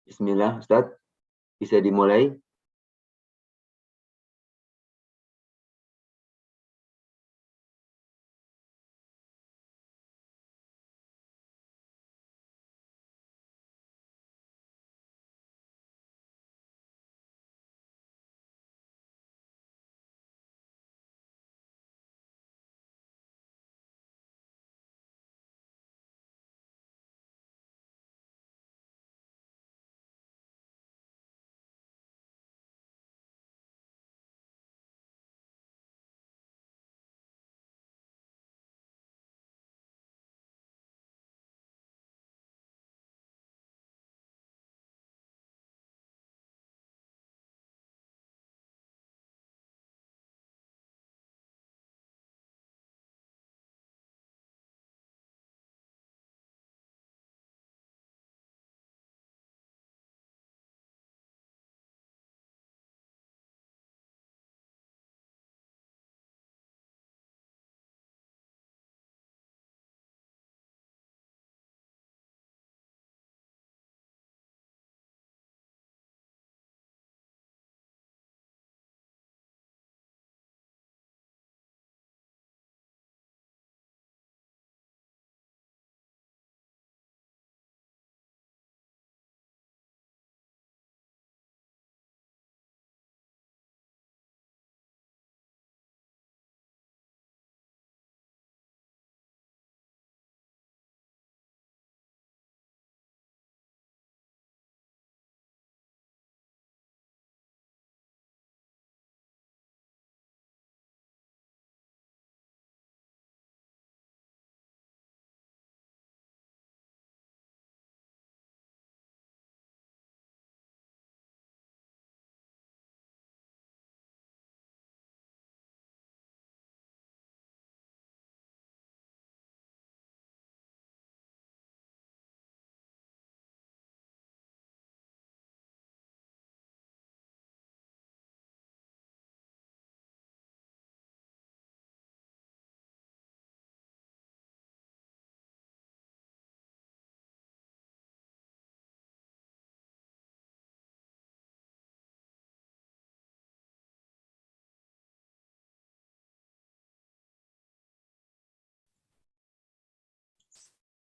Bismillah, Ustaz. Bisa dimulai?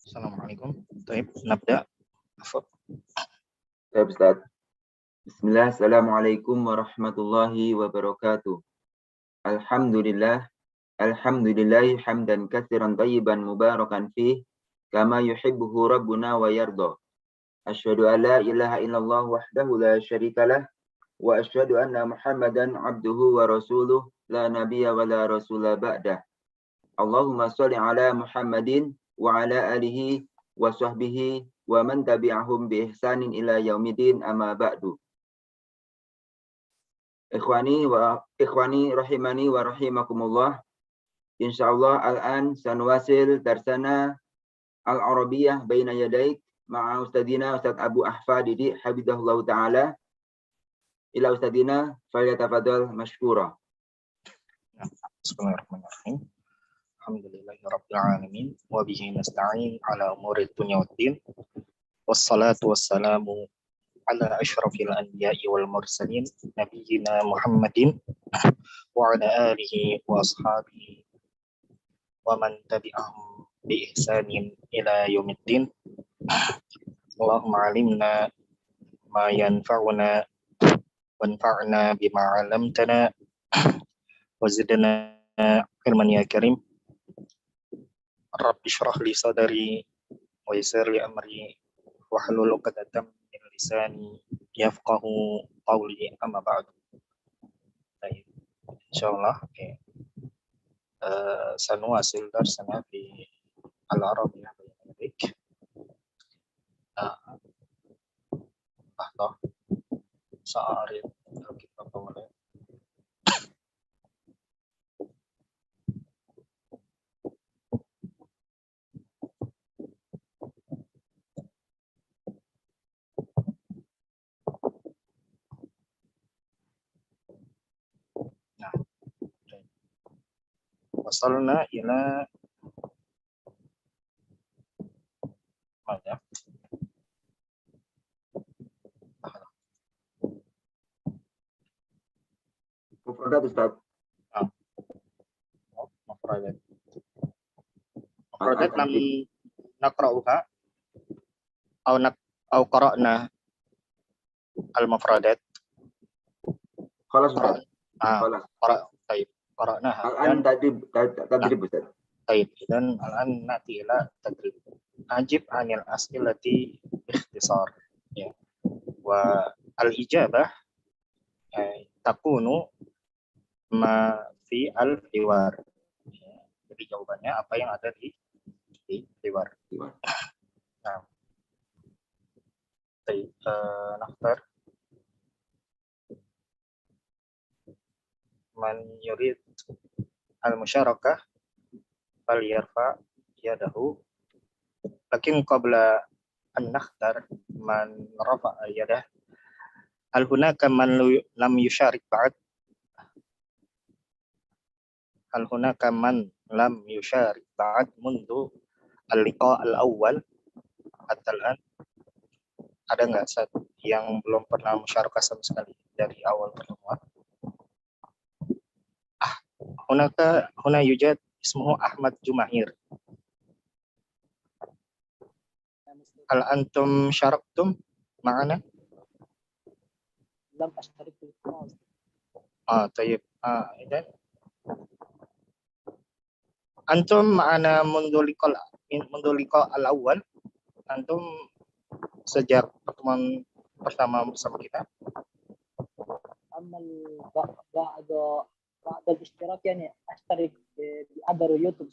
Assalamualaikum. Baik, nabda. Ya, Ustaz. Bismillah, Assalamualaikum warahmatullahi wabarakatuh. Alhamdulillah, alhamdulillahi hamdan katsiran tayyiban mubarakan fih, kama yuhibbuhu rabbuna wa yarda. Asyhadu an la ilaha illallah wahdahu la syarikalah, wa asyhadu anna Muhammadan abduhu wa rasuluh, la nabiyya wa la rasula ba'dah. Allahumma sholli ala Muhammadin wa ala alihi wa sahbihi wa man tabi'ahum bi ihsanin ila yaumidin amma ba'du. Ikhwani rahimani wa rahimakumullah. Insyaallah al-an sanwasil darsana al-Arabiyyah baina yadaik ma'a ustadina Ustaz Abu Ahfad Didi habibullah taala. Ila ustadina falyatafadhal mashkura. Bismillahirrahmanirrahim. Alhamdulillahirabbil alamin wa bihi nasta'in ala umuri dunya waddin. Wassalatu wassalamu ala asyrafil anbiya'i wal mursalin nabiyyina Muhammadin wa ala alihi wa ashabihi wa man tabi'ahum bi ihsanin ila yaumiddin. Allahumma alimna ma yanfa'una wanfa'na bima 'allamtana wa zidna ilman ya karim. Rabbi shrah li sadri wa yassir li amri wahlul 'uqdatam min lisani yafqahu qawli, amma ba'du. Baik, insyaallah sanuwasil darsana fi al-Arabiyyah baik. Sa'ari kita mulai. Wasalna ila mufradat Ustaz. Mufradat. Mufradat lam Al-an naqra'uha au qara'na al-mufradat. Khalas Ustaz. Qara' Khalas. طيب قرأناها. Al-an tadrib Ustaz. طيب إذن الآن نأتي إلى تدريب. أجب عن الأسئلة باختصار. والإجابة تكون ما في الحوار. Jadi jawabannya apa yang ada di حوار. Nah, نختار من يريد المشاركة فليرفع يده. لكن قبل أن نختار من رفع يده هل هناك من لم يشارك بعد؟ هل هناك من لم يشارك بعد منذ اللقاء الأول حتى الآن؟ Ada nggak yang belum pernah musyarakah sama sekali dari awal pertemuan? هنا يوجد اسمه أحمد جماهير. هل أنتم شاركتم معنا؟ لم أشترك في القناة. طيب إذن أنتم معنا منذ اللقاء الأول. Antum sejak pertemuan pertama bersama kita. أما بعد الاشتراك يعني أشترك بعبر يوتيوب.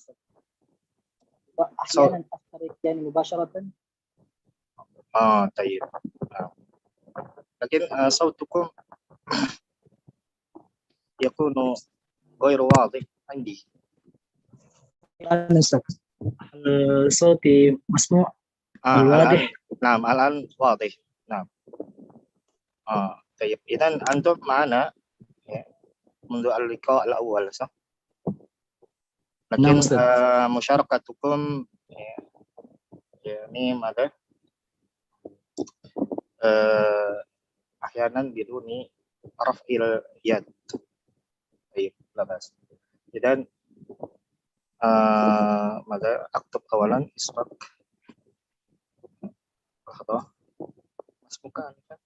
أحيانا أشترك يعني مباشرة. طيب. لكن صوتكم يكون غير واضح عندي. صوتي مسموع واضح. نعم الآن واضح. نعم. طيب إذن أنتم معنا منذ اللقاء الأول صح؟ لكن مشاركتكم يعني ماذا؟ أحيانا بدون رفع اليد. طيب لا بأس. إذن ماذا أكتب أولا اسمك لحظة. اسمك أنت؟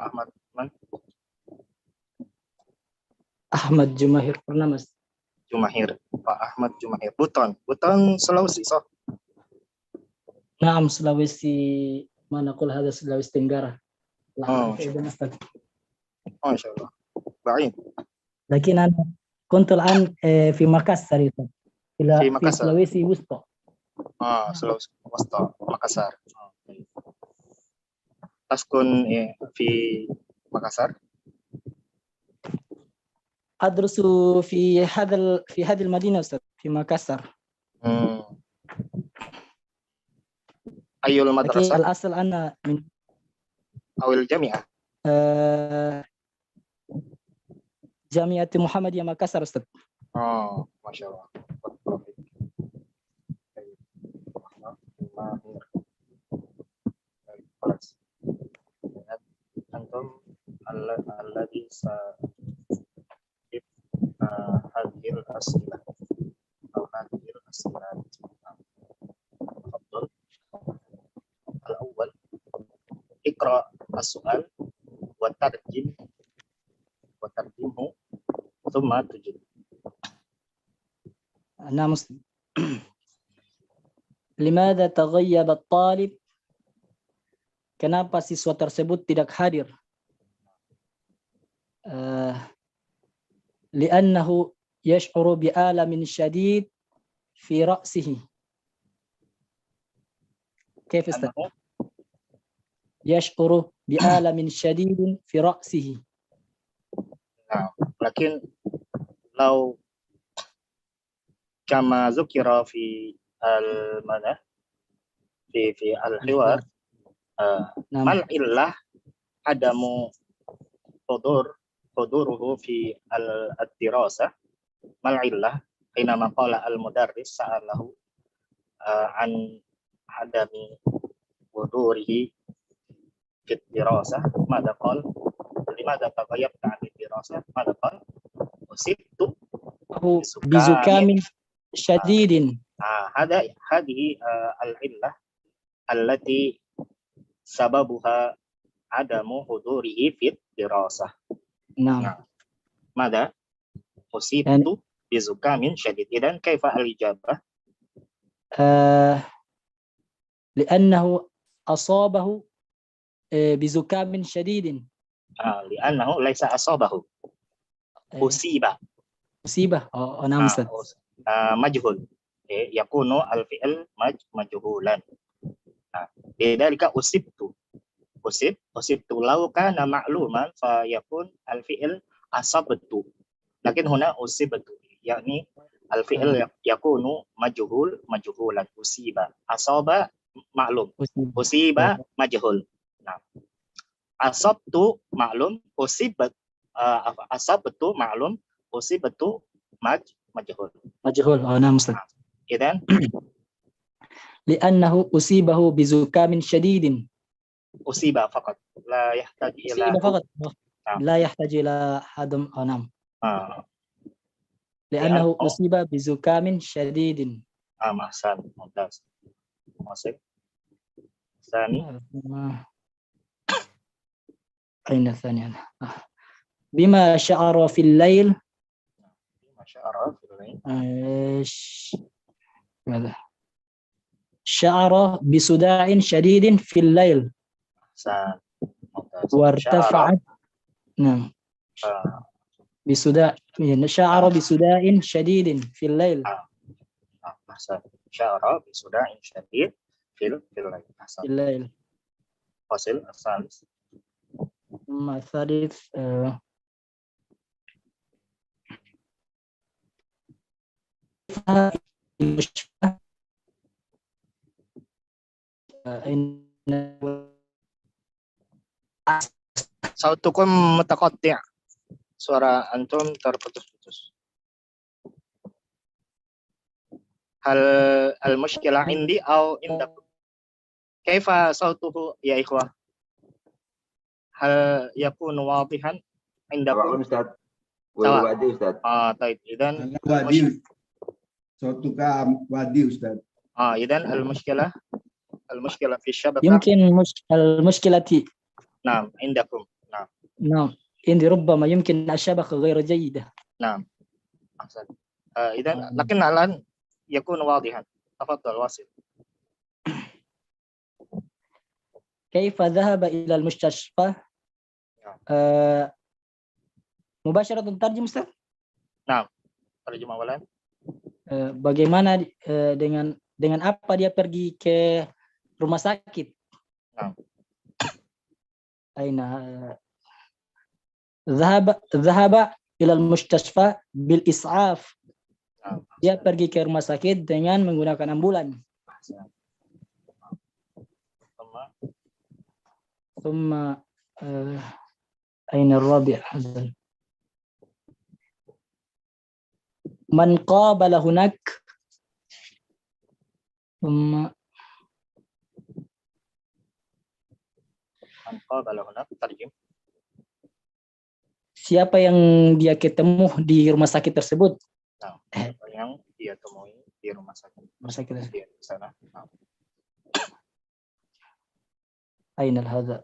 أحمد من؟ أحمد جماهير pernah Mas. Jumahir, Pak Ahmad Jumahir. Buton Sulawesi صح؟ نعم Sulawesi. ما نقول هذا Sulawesi Tenggara. ما شاء الله. بعيد. لكن أنا كنت الآن في مakassar في Sulawesi Wusta. Sulawesi Wusta, Makassar. تسكن في مكسر؟ أدرس في هذه المدينة أستاذ في مكسر. أي المدرسة؟ الأصل أنا من أو الجامعة؟ جامعة محمدية مكسر أستاذ. ما شاء الله. أنتم الذي سيجيب هذه الأسئلة أو هذه الأسئلة. تفضل. الأول اقرأ السؤال وترجمه ثم تجيب. نعم. لماذا تغيب الطالب? Kenapa siswa tersebut tidak hadir? لأنه يشعر بألم شديد في رأسه. كيف استاذ؟ يشعر بألم شديد في رأسه. لكن لو كما ذكر في في الحوار ما العلة عدم حضوره في الدراسة؟ ما العلة حينما قال المدرس سأله عن عدم حضوره في الدراسة ماذا قال؟ لماذا تغيبت عن الدراسة؟ ماذا قال؟ أصبت بزكام شديد. هذه العلة التي سببها عدم حضوره في الدراسة. نعم. ماذا؟ أصبت بزكام شديد. إذن كيف الإجابة؟ لأنه أصابه بزكام شديد. لأنه ليس أصابه، أصيب. نعم أستاذ. مجهول، يكون الفعل مجهولا. لذلك أصبت لو كان معلوما فيكون الفعل أصبت، لكن هنا أصبت يعني الفعل يكون مجهولا. أصيب، أصاب معلوم، أصيب مجهول. نعم. أصبت معلوم، أصبت معلوم، أصبت مجهول. نعم أستاذ. إذن لأنه أصيبه بزكام شديد. أصيب فقط، لا يحتاج إلى فقط. لا يحتاج إلى حدم. نعم. لأنه أصيب بزكام شديد. أحسن، ممتاز. ثاني. أين الثاني؟ بما شعر في الليل. ماذا؟ شعر بصداع شديد في الليل. وارتفعت. نعم. شعر بصداع شديد في الليل. شعر بصداع شديد في الليل. فصل الثالث. ثم الثالث صوتكم متقطع، suara antum terputus-putus. هل المشكلة عندي أو عندكم؟ كيف صوته يا إخوة؟ هل يكون واضحا عندكم؟ Wadi Ustaz. طيب إذن صوتك وادي أستاذ. إذن المشكلة في الشبكة. يمكن المشكلة نعم عندكم. نعم عندي ربما يمكن الشبكة غير جيدة. نعم أحسن. إذن لكن الآن يكون واضحا. تفضل واصل. كيف ذهب إلى المستشفى؟ مباشرة ترجم Ustaz. Nah, terjemah awalan. Bagaimana dengan apa dia pergi ke rumah sakit? Nah. Aina ذهب إلى المستشفى بالإسعاف. Dia pergi ke rumah sakit dengan menggunakan ambulan. ثم أين الرابع؟ من قابل هناك. ثم من قابل هناك ترجم. Siapa yang dia ketemu di rumah sakit tersebut? Nah, yang dia temui di rumah sakit. Di sana. Nah. أين هذا؟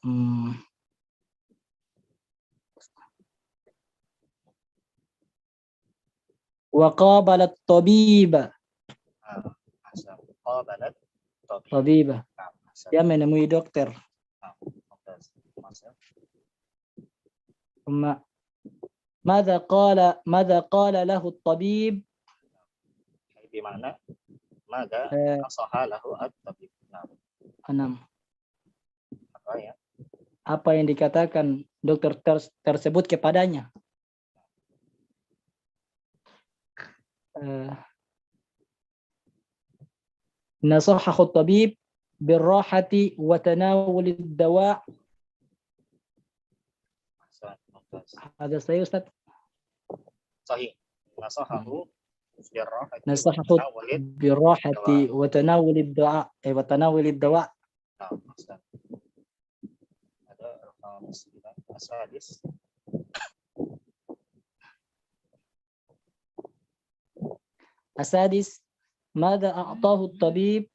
وقابل الطبيب. قابلت طبيبة. Dia menemui dokter. ثم ماذا قال له الطبيب؟ بمعنى ماذا نصح له الطبيب. Enam. Apa yang dikatakan dokter tersebut kepadanya? نصحه الطبيب بالراحة وتناول الدواء. هذا صحيح أستاذ؟ صحيح. نصحه بالراحة وتناول الدواء. Asadis. Asadis, mada a'tahu tabib?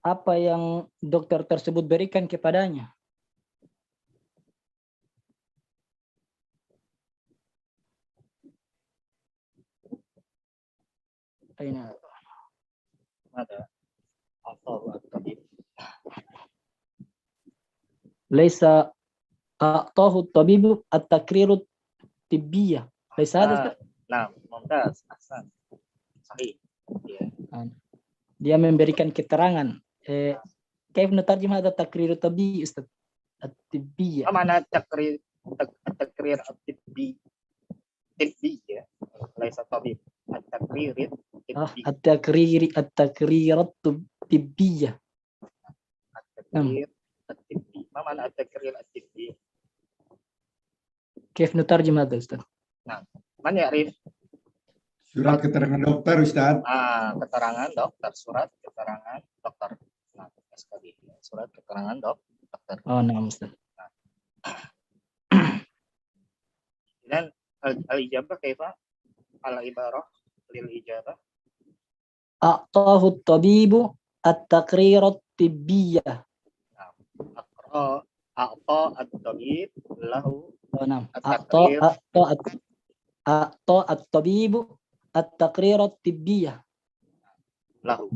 Apa yang dokter tersebut berikan kepadanya? Aina. Mada a'tahu tabib. Laisa a'tahu tabibu at-takriru tibbiyah. Laisa hada. Nah, mumtaz, ahsan. Sahih. Ya. Dia memberikan keterangan. Kaif nutarjim hada takriru tabbi Ustaz? At-tibbiyah. Apa makna takrir at-tibbi? Tibbi ya. Laisa tabib. At-takrir tibbi. At-takrirat tibbiyah. At-takrir at-tibbi. Apa makna at-takrir at-tibbi? Kaif nutarjim hada Ustaz? Man ya'rif? Surat keterangan dokter, Ustaz. Keterangan dokter, surat keterangan dokter. Nah, SKD, surat keterangan dokter. Oh, nah, Ustaz. Dan al-ijabah kaifa? Al-ibarah lil ijabah. A'tahu tabibu at-takrirat tibbiyah. A'ta at-tabib lahu Oh, nah. at-takrir. A'ta at-tabibu at-takrirat tibbiyah. Lahu.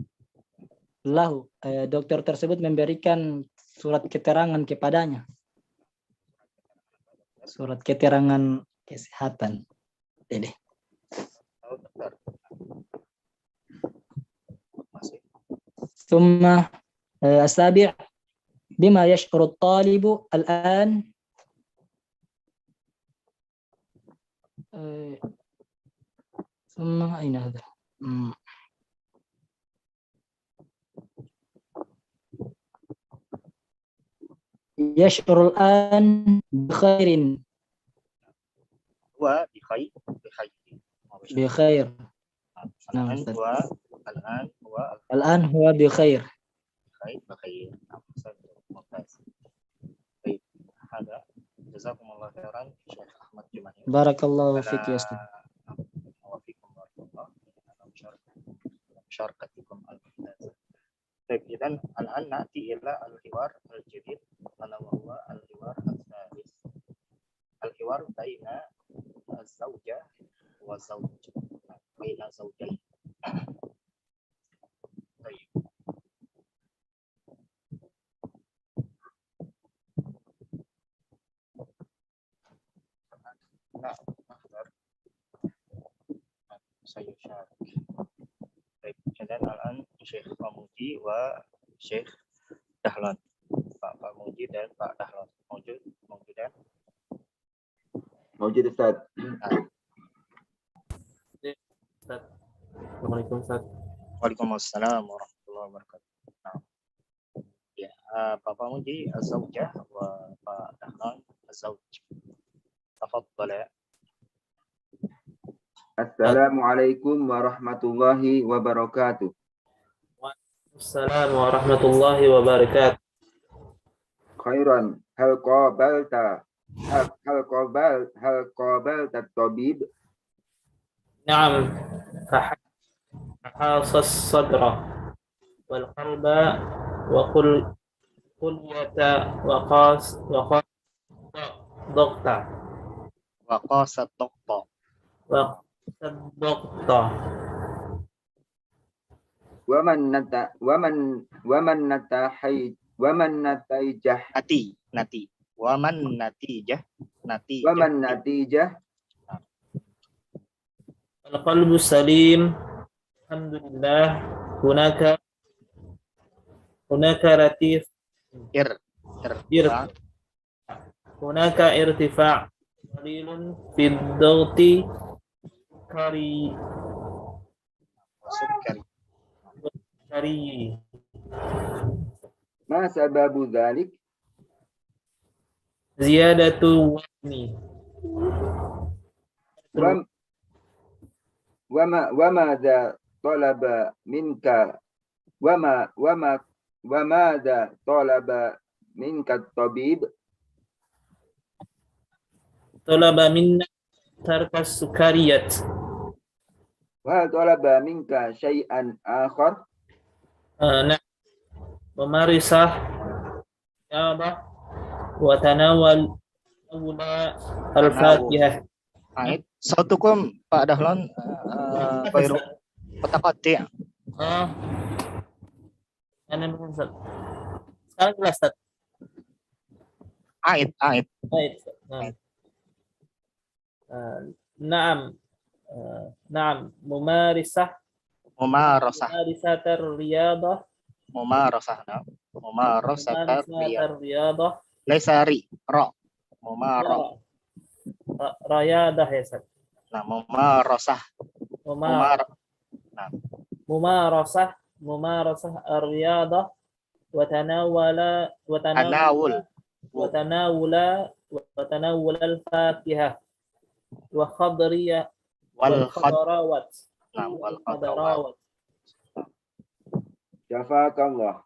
Dokter tersebut memberikan surat keterangan kepadanya. Surat keterangan kesehatan. Ini. Thumma asabi' bima yash'uru at-talibu al-an ثم أين هذا؟ يشعر الآن بخير. بخير. نعم. الآن هو بخير. بخير. هذا جزاكم الله خيرا شيخ أحمد جمعي. بارك الله فيك يا أستاذ. مشاركتكم الممتازة. طيب إذن الآن نأتي إلى الحوار الجديد ألا وهو الحوار الثالث. الحوار بين الزوجة والزوج، بين زوجين. طيب. سيشارك. طيب إذن الآن Syekh Pamuji wa Syekh Dahlan. Pak Pamuji dan Pak Dahlan. Mawjudan? Mawjud Ustaz. Assalamualaikum Ustaz. Waalaikumsalam warahmatullahi wabarakatuh. Nah. Ya, Pak Pamuji az-zawjah wa Pak Dahlan az-zawj. Tafadhal ya. Assalamualaikum warahmatullahi wabarakatuh. Assalamualaikum warahmatullahi wabarakatuh. Khairan, hal qabalta at-tabib? Na'am. Fahasas sadra wal qalba wa kulliyata wa qas dokta. Wa qasat dokta. Wa dokta. Waman nataijah Waman natijah Al-qalbu salim. Alhamdulillah. Hunaka latif hunaka irtifa' qalilun fi ad-daghti kari ma sababu dzalik? ziyadatu wazni wa madza talaba minka wa madza talaba minka at-tabib? talaba minna tarkas sukariyat. Wa hal talaba minka syai'an akhar? Nah, memarisah riyadhah wa tanawul al-fatihah. Ait sautukum Pak Dahlan Khairu mutaqatti'. Ustaz. Sekarang jelas, Ustaz. Ait. Baik. Naam. Naam. Mumarisah riyadhah. Mumarasah Riyadhah. laisari ra mumarah. Riyadah ya, Ustaz. Nah, mumarasah. Mumarasah ar-riyadah wa tanawul al-fatihah wa khadriyah wal khadarawat. Nah, wal khadarawat. Jazakallah.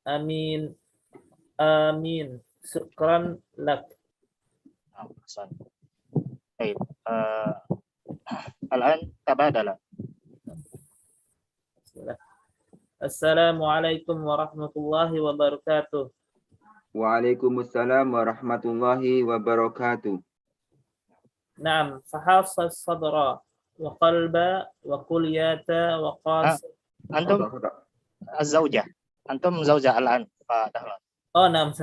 Amin. Syukran lak. Nah, Hasan. Baik. Al-an tabadala. Assalamualaikum warahmatullahi wabarakatuh. Waalaikumsalam warahmatullahi wabarakatuh. Naam, fahafsa sadra wa qalba wa kulyata wa qas. Antum az-zaujah. Antum zaujah al-an Pak Dahlan. Oh, naam.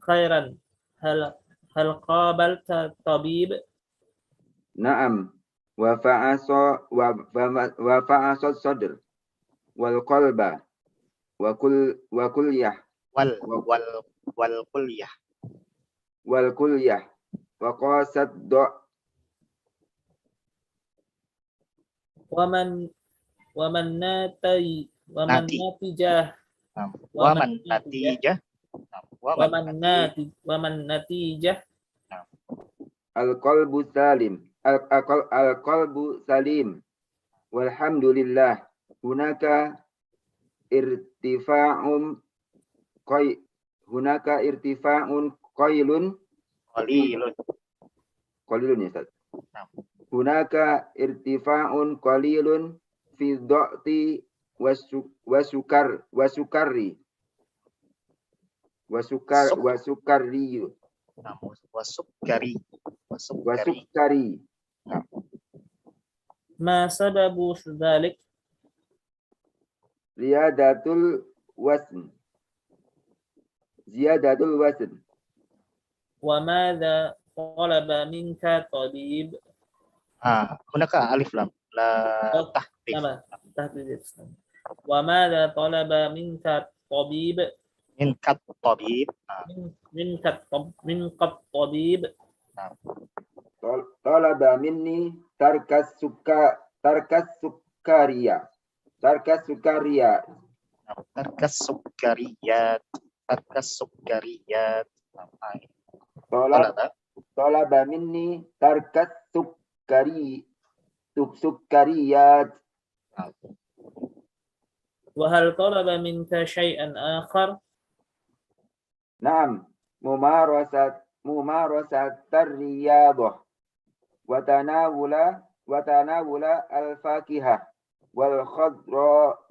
Khairan. Hal qabalta tabib? Naam. Wa fa'asa sadr wal qalba wa kulyah Wal kulyah. wa qasad do' Waman natijah. Waman natijah. al-qalbu salim walhamdulillah hunaka irtifa'un qailun qalilun ya Ustaz. Hunaka irtifa'un qalilun fi dha'ti wasukari. Ma sababu dzalik? Ziyadatul wasn. Wa madza talaba minka tabib? Hunaka alif lam la tahdif. Wa madza talaba minka tabib? Minkat tabib. Minkat tabib. Talaba minni tarkas sukariyat. Talaba minni tarkas sukariyat. Wa hal talaba minka syai'an akhar? Naam, mumarasat riyadhah wa tanawula al-fakihah wal khadrawat.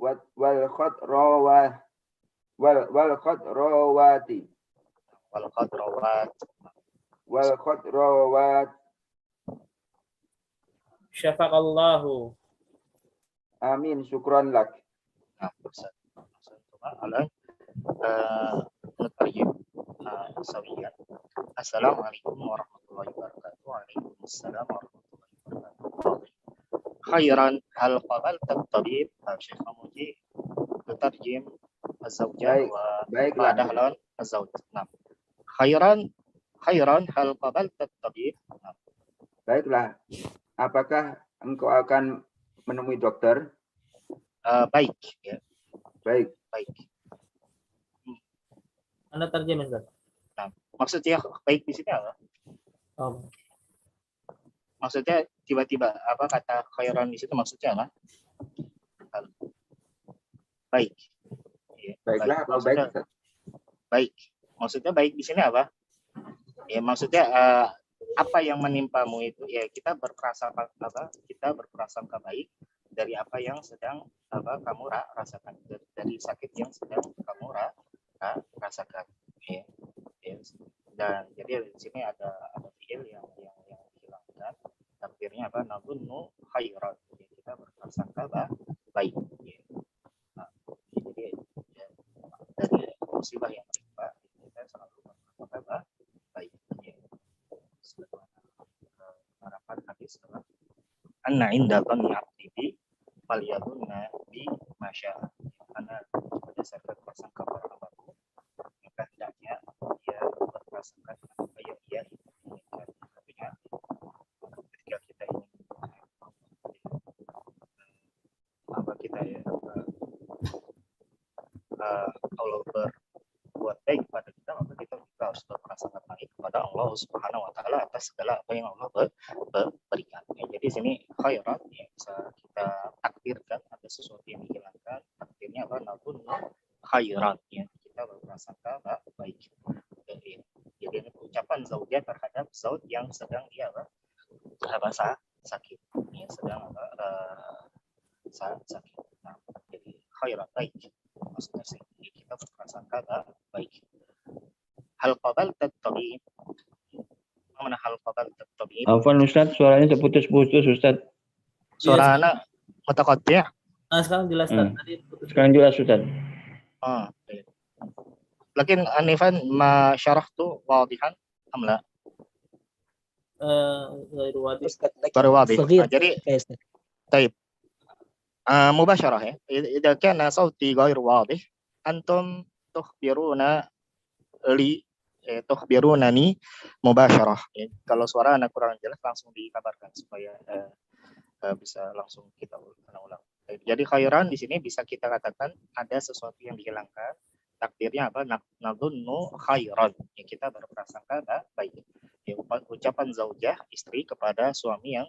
Syafaqallahu. Amin, syukran lak. Assalamualaikum warahmatullahi wabarakatuh. Waalaikumsalam warahmatullahi wabarakatuh. Khairan hal qabalta tabib? Syekh Muji tutarjim az-zawjah wa Pak Dahlan az-zawj. Nah. Khairan hal qabalta tabib? Baiklah. Apakah engkau akan menemui dokter? Baik, ya. Baik. Anda terjemah, Ustaz. Nah, maksudnya baik di sini apa? Maksudnya tiba-tiba apa kata khairan di situ maksudnya apa? Baik. Ya, Baiklah, maksudnya, baik. Maksudnya baik di sini apa? Ya maksudnya apa yang menimpamu itu ya kita berprasangka baik dari apa yang sedang kamu rasakan, dari sakit yang sedang kamu rasakan. Ya. Ya. Dan jadi di sini ada fiil yang dihilangkan, takdirnya apa, nabunnu khairan, ya, kita berprasangka baik. Ya. Nah, jadi ya, dari musibah yang menimpa kita selalu berprasangka baik. Ya. Sebagaimana harapan hadis anna inda dhanni abdi bi falyadunna bi masya, karena berdasarkan prasangka para hambaku maka hendaknya dia berprasangka dengan apa yang dia inginkan. Artinya ketika kita ingin apa kita ya Allah berbuat baik kepada kita, maka kita juga harus berprasangka baik kepada Allah Subhanahu wa taala atas segala apa yang Allah berikan. Ya, jadi sini khairat yang bisa kita takdirkan, ada sesuatu yang dihilangkan, takdirnya apa, nabun khairat, ya kita berprasangka baik. Jadi ini ucapan zaujah terhadap zauj yang sedang dia sakit, yang sedang sakit. Nah, jadi khairat baik, maksudnya sih kita berprasangka baik. Hal qabal tabib, mana hal qabal tabib? Afwan Ustaz, suaranya terputus-putus Ustaz. Suara anak mutaqaddi'. Sekarang jelas Ustaz. Tadi putus. Sekarang jelas Ustaz. Baik. Lakin anifan ma syarahtu wadihan am la? Ghairu wadih. Baru wadih. Jadi طيب مباشرة ya. إذا كان صوتي غير واضح أنتم تخبرونني مباشرة. Kalau suara Anda kurang jelas langsung dikabarkan supaya bisa langsung kita ulang. Jadi khairan di sini bisa kita katakan ada sesuatu yang dihilangkan, takdirnya apa, nadunnu khairan, ya kita berprasangka baik. Ya, ucapan zaujah, istri kepada suami yang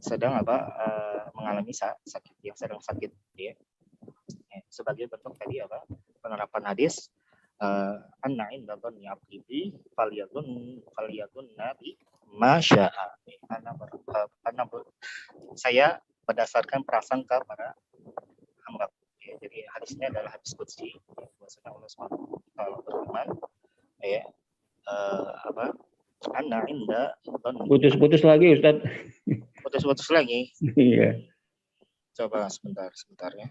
sedang mengalami sakit, yang sedang sakit, ya. Sebagai bentuk tadi penerapan hadis anna inda dhanni abdi bi falyadun nabi masya'a. Saya berdasarkan prasangka para hamba. Ya, jadi hadisnya adalah hadis qudsi, bahwasanya Allah Subhanahu wa taala berfirman, ya anna inda dhanni. Putus-putus lagi Ustaz. Putus-putus lagi. Iya. Coba sebentar ya.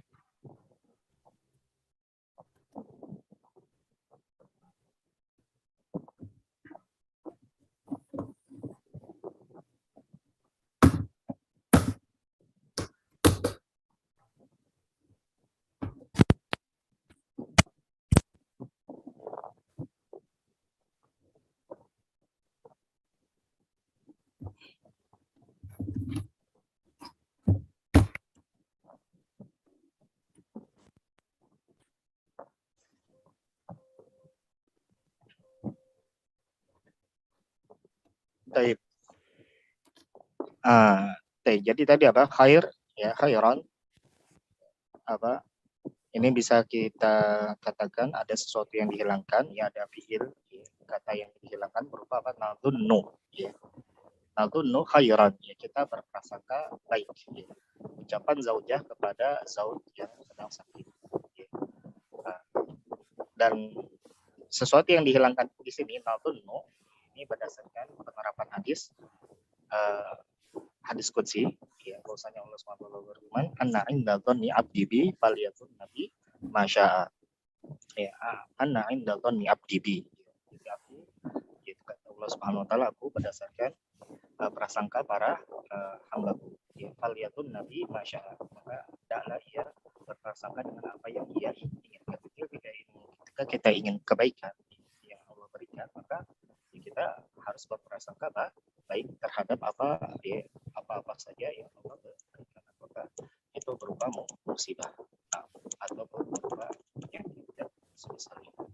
Baik. Jadi tadi khair, ya khairan, ini bisa kita katakan ada sesuatu yang dihilangkan, ya ada fiil, ya, kata yang dihilangkan berupa nadunnu, ya nadunnu khairan, ya kita berprasangka baik, ya. Ucapan zaujah kepada zauj yang sedang sakit, ya. Dan sesuatu yang dihilangkan di sini nadunnu ini berdasarkan penerapan hadis qudsi, ya, bahwasanya Allah SWT berfirman anna inda dhanni abdi bi falyadun nabi masya'a. Ya, anna inda dhanni abdi bi. Jadi aku, yaitu kata Allah Subhanahu wa taala, aku berdasarkan prasangka para hambaku. Ya, falyadun nabi masya'a. Maka hendaklah ia berprasangka dengan apa yang ia inginkan. Ketika kita ingin kebaikan yang Allah berikan, maka kita harus berprasangka baik terhadap apa saja yang Allah berikan, apakah itu berupa musibah ataupun berupa yang tidak semisal itu.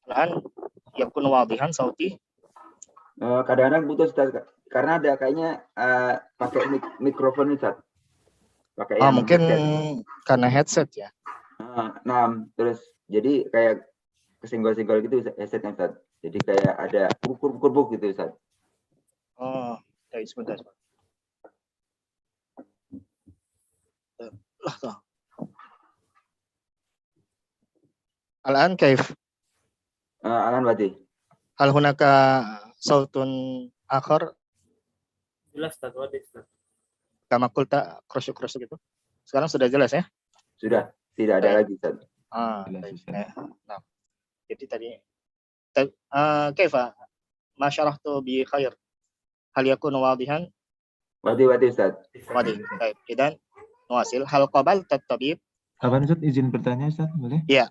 Lan yakun wadihan sauti. Kadang-kadang putus karena ada kayaknya pakai mikrofon Ustaz. Pakai mungkin headset. Karena headset ya. Nah, terus jadi kayak kesenggol-senggol gitu headsetnya Ustaz. Jadi kayak ada kurbuk gitu Ustaz. Oh, sebentar. Al-an kaif? Alan Wadi. Hal hunaka sautun akhar Jelas Ustaz, wadih Ustaz. kama qulta krusuk-krusuk gitu. Sekarang sudah jelas ya? Sudah, tidak ada Baik. lagi Ustaz. Jelas, Baik. Ustaz. Nah, jadi tadi kaifa ma syarahtu bi khair? Hal yakunu wadihan? Wadi Ustaz. Wadi. Baik. Idan nuwasil hal qabal tabib? Apa Ustaz, izin bertanya Ustaz, boleh? Iya.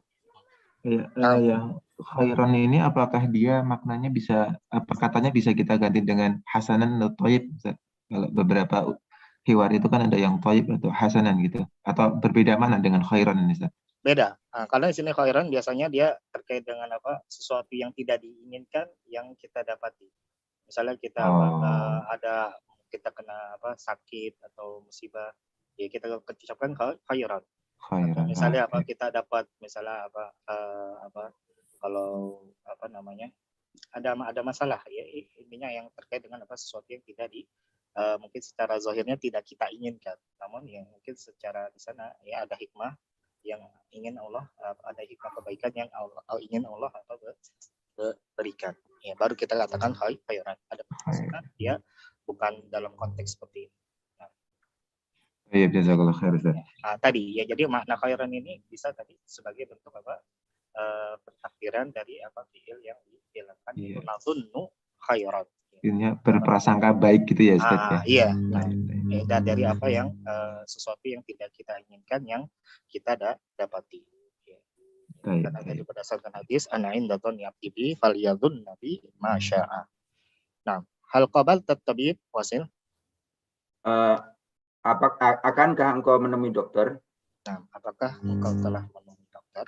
Iya, yang khairan ini apakah dia maknanya bisa, apa katanya bisa kita ganti dengan hasanan atau thayyib Ustaz? Kalau beberapa hiwar itu kan ada yang thayyib atau hasanan gitu. Atau berbeda mana dengan khairan ini Ustaz? Beda. Karena di sini khairan biasanya dia terkait dengan apa? Sesuatu yang tidak diinginkan yang kita dapati. Misalnya kita ada kita kena apa sakit atau musibah, ya kita ucapkan khairan. Atau misalnya apa kita dapat misalnya apa kalau apa namanya ada masalah ya intinya yang terkait dengan apa sesuatu yang tidak mungkin secara zahirnya tidak kita inginkan, namun yang mungkin secara di sana ya ada hikmah yang ingin Allah, ada hikmah kebaikan yang Allah ingin Allah atau berikan, ya baru kita katakan khairan. Ada dia bukan dalam konteks seperti ini. Iya, jazakallah khair Ustaz. Tadi ya, jadi makna khairan ini bisa tadi sebagai bentuk apa pentakdiran dari apa fiil yang dilakukan itu nazunnu khairan. Akhirnya berprasangka baik gitu ya Ustaz ya. Iya. Dan dari apa yang sesuatu yang tidak kita inginkan yang kita dapati. Karena tadi berdasarkan hadis ana inda dhanni abdi bi falyadhun nabi ma syaa. Nah, hal qabal tabib wasil. Akankah engkau menemui dokter? Nah, apakah engkau telah menemui dokter?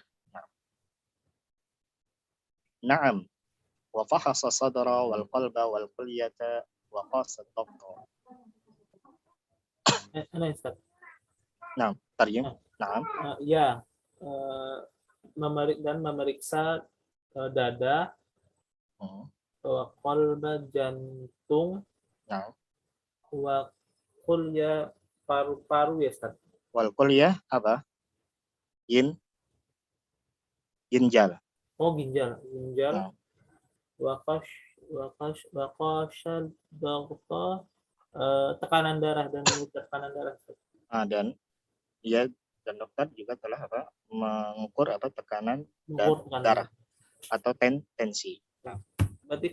Na'am. Wa fahasa sadra wal qalba wal kulliyata wa qasa ad-dabta. Ana Ustaz. Nah, tarjim. Na'am. Ya. Memeriksa dada, qalba jantung, wa kulya paru-paru ya Ustaz. Wal kulliyah apa? Ginjal. Oh, ginjal. Waqashal dagta, tekanan darah dan tekanan darah. Dan dokter juga telah apa mengukur apa tekanan darah atau tensi. Berarti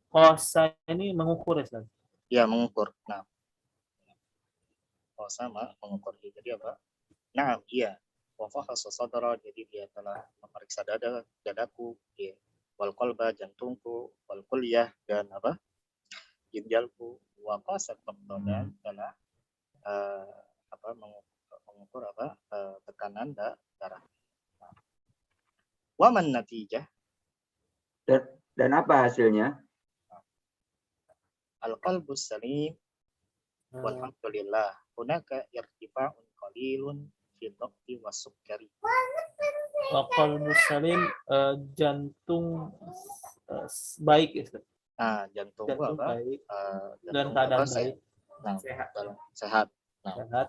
kosa ini mengukur ya Ustaz? Ya, mengukur. Nah, sama mengukur. Jadi apa? Nah, iya. Wa fahasa sadra, jadi dia telah memeriksa dadaku, ya. Wal qalba, jantungku, wal kulliyah, dan apa? Ginjalku, wa qasa ad-dabta, dan telah mengukur apa tekanan darah. Wa man natijah, dan apa hasilnya? Al-qalbus salim walhamdulillah hunaka irtifa'un qalilun fi dhaqti was-sukkari. Wa qalbus salim, jantung baik ya Ustaz. Jantung apa? Baik. Dan keadaan baik. Sehat. Sehat.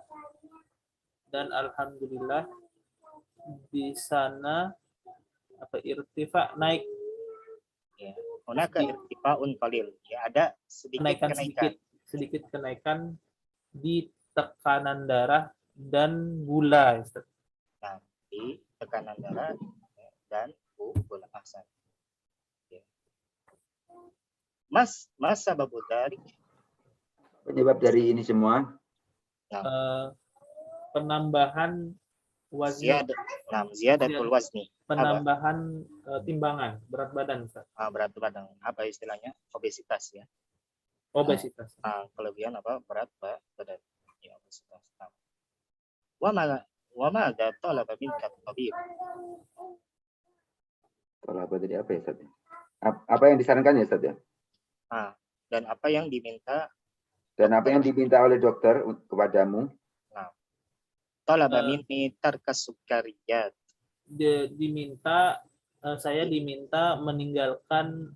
Dan alhamdulillah di sana apa irtifa naik. Ya. Hunaka irtifa'un qalil. Ya, ada sedikit kenaikan di tekanan darah dan gula. Nah, di tekanan darah dan gula asam. Ya. Mas sababu dari penyebab dari ini semua? Penambahan wazni. Ziyadatul wazni. Penambahan timbangan berat badan. Berat badan. Apa istilahnya? Obesitas ya. Obesitas. Kelebihan apa? Berat badan. Ya, obesitas. Wa ma talaba minka tabib. Talaba tadi apa ya Ustaz? Apa yang disarankan ya Ustaz ya? Dan apa yang diminta oleh dokter kepadamu? Talaba minni tarkas sukariyat. Diminta Saya diminta meninggalkan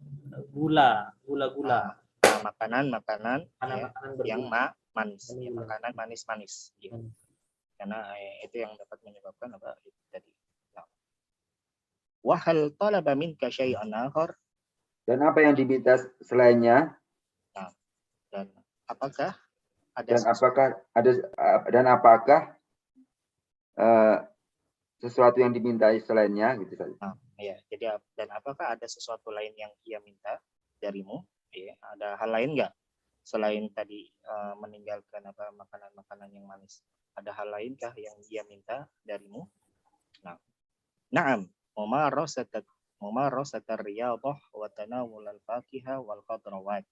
gula. Nah, makanan-makanan ya, Makanan yang bergula. manis, ya, Gula. makanan manis-manis. Ya. Manis. Karena itu yang dapat menyebabkan apa itu tadi. Nah. Wa hal talaba minka syai'an akhar? Dan apa yang diminta selainnya? Dan apakah ada Dan apakah sesuatu yang dimintai selainnya gitu saja. Nah, ya, jadi dan apakah ada sesuatu lain yang ia minta darimu? Ya, ada hal lain nggak selain tadi meninggalkan apa makanan-makanan yang manis? Ada hal lainkah yang ia minta darimu? Nah, na'am, mumarasat ar-riyadhah wa tanawul al-fakiha wal khadrawat.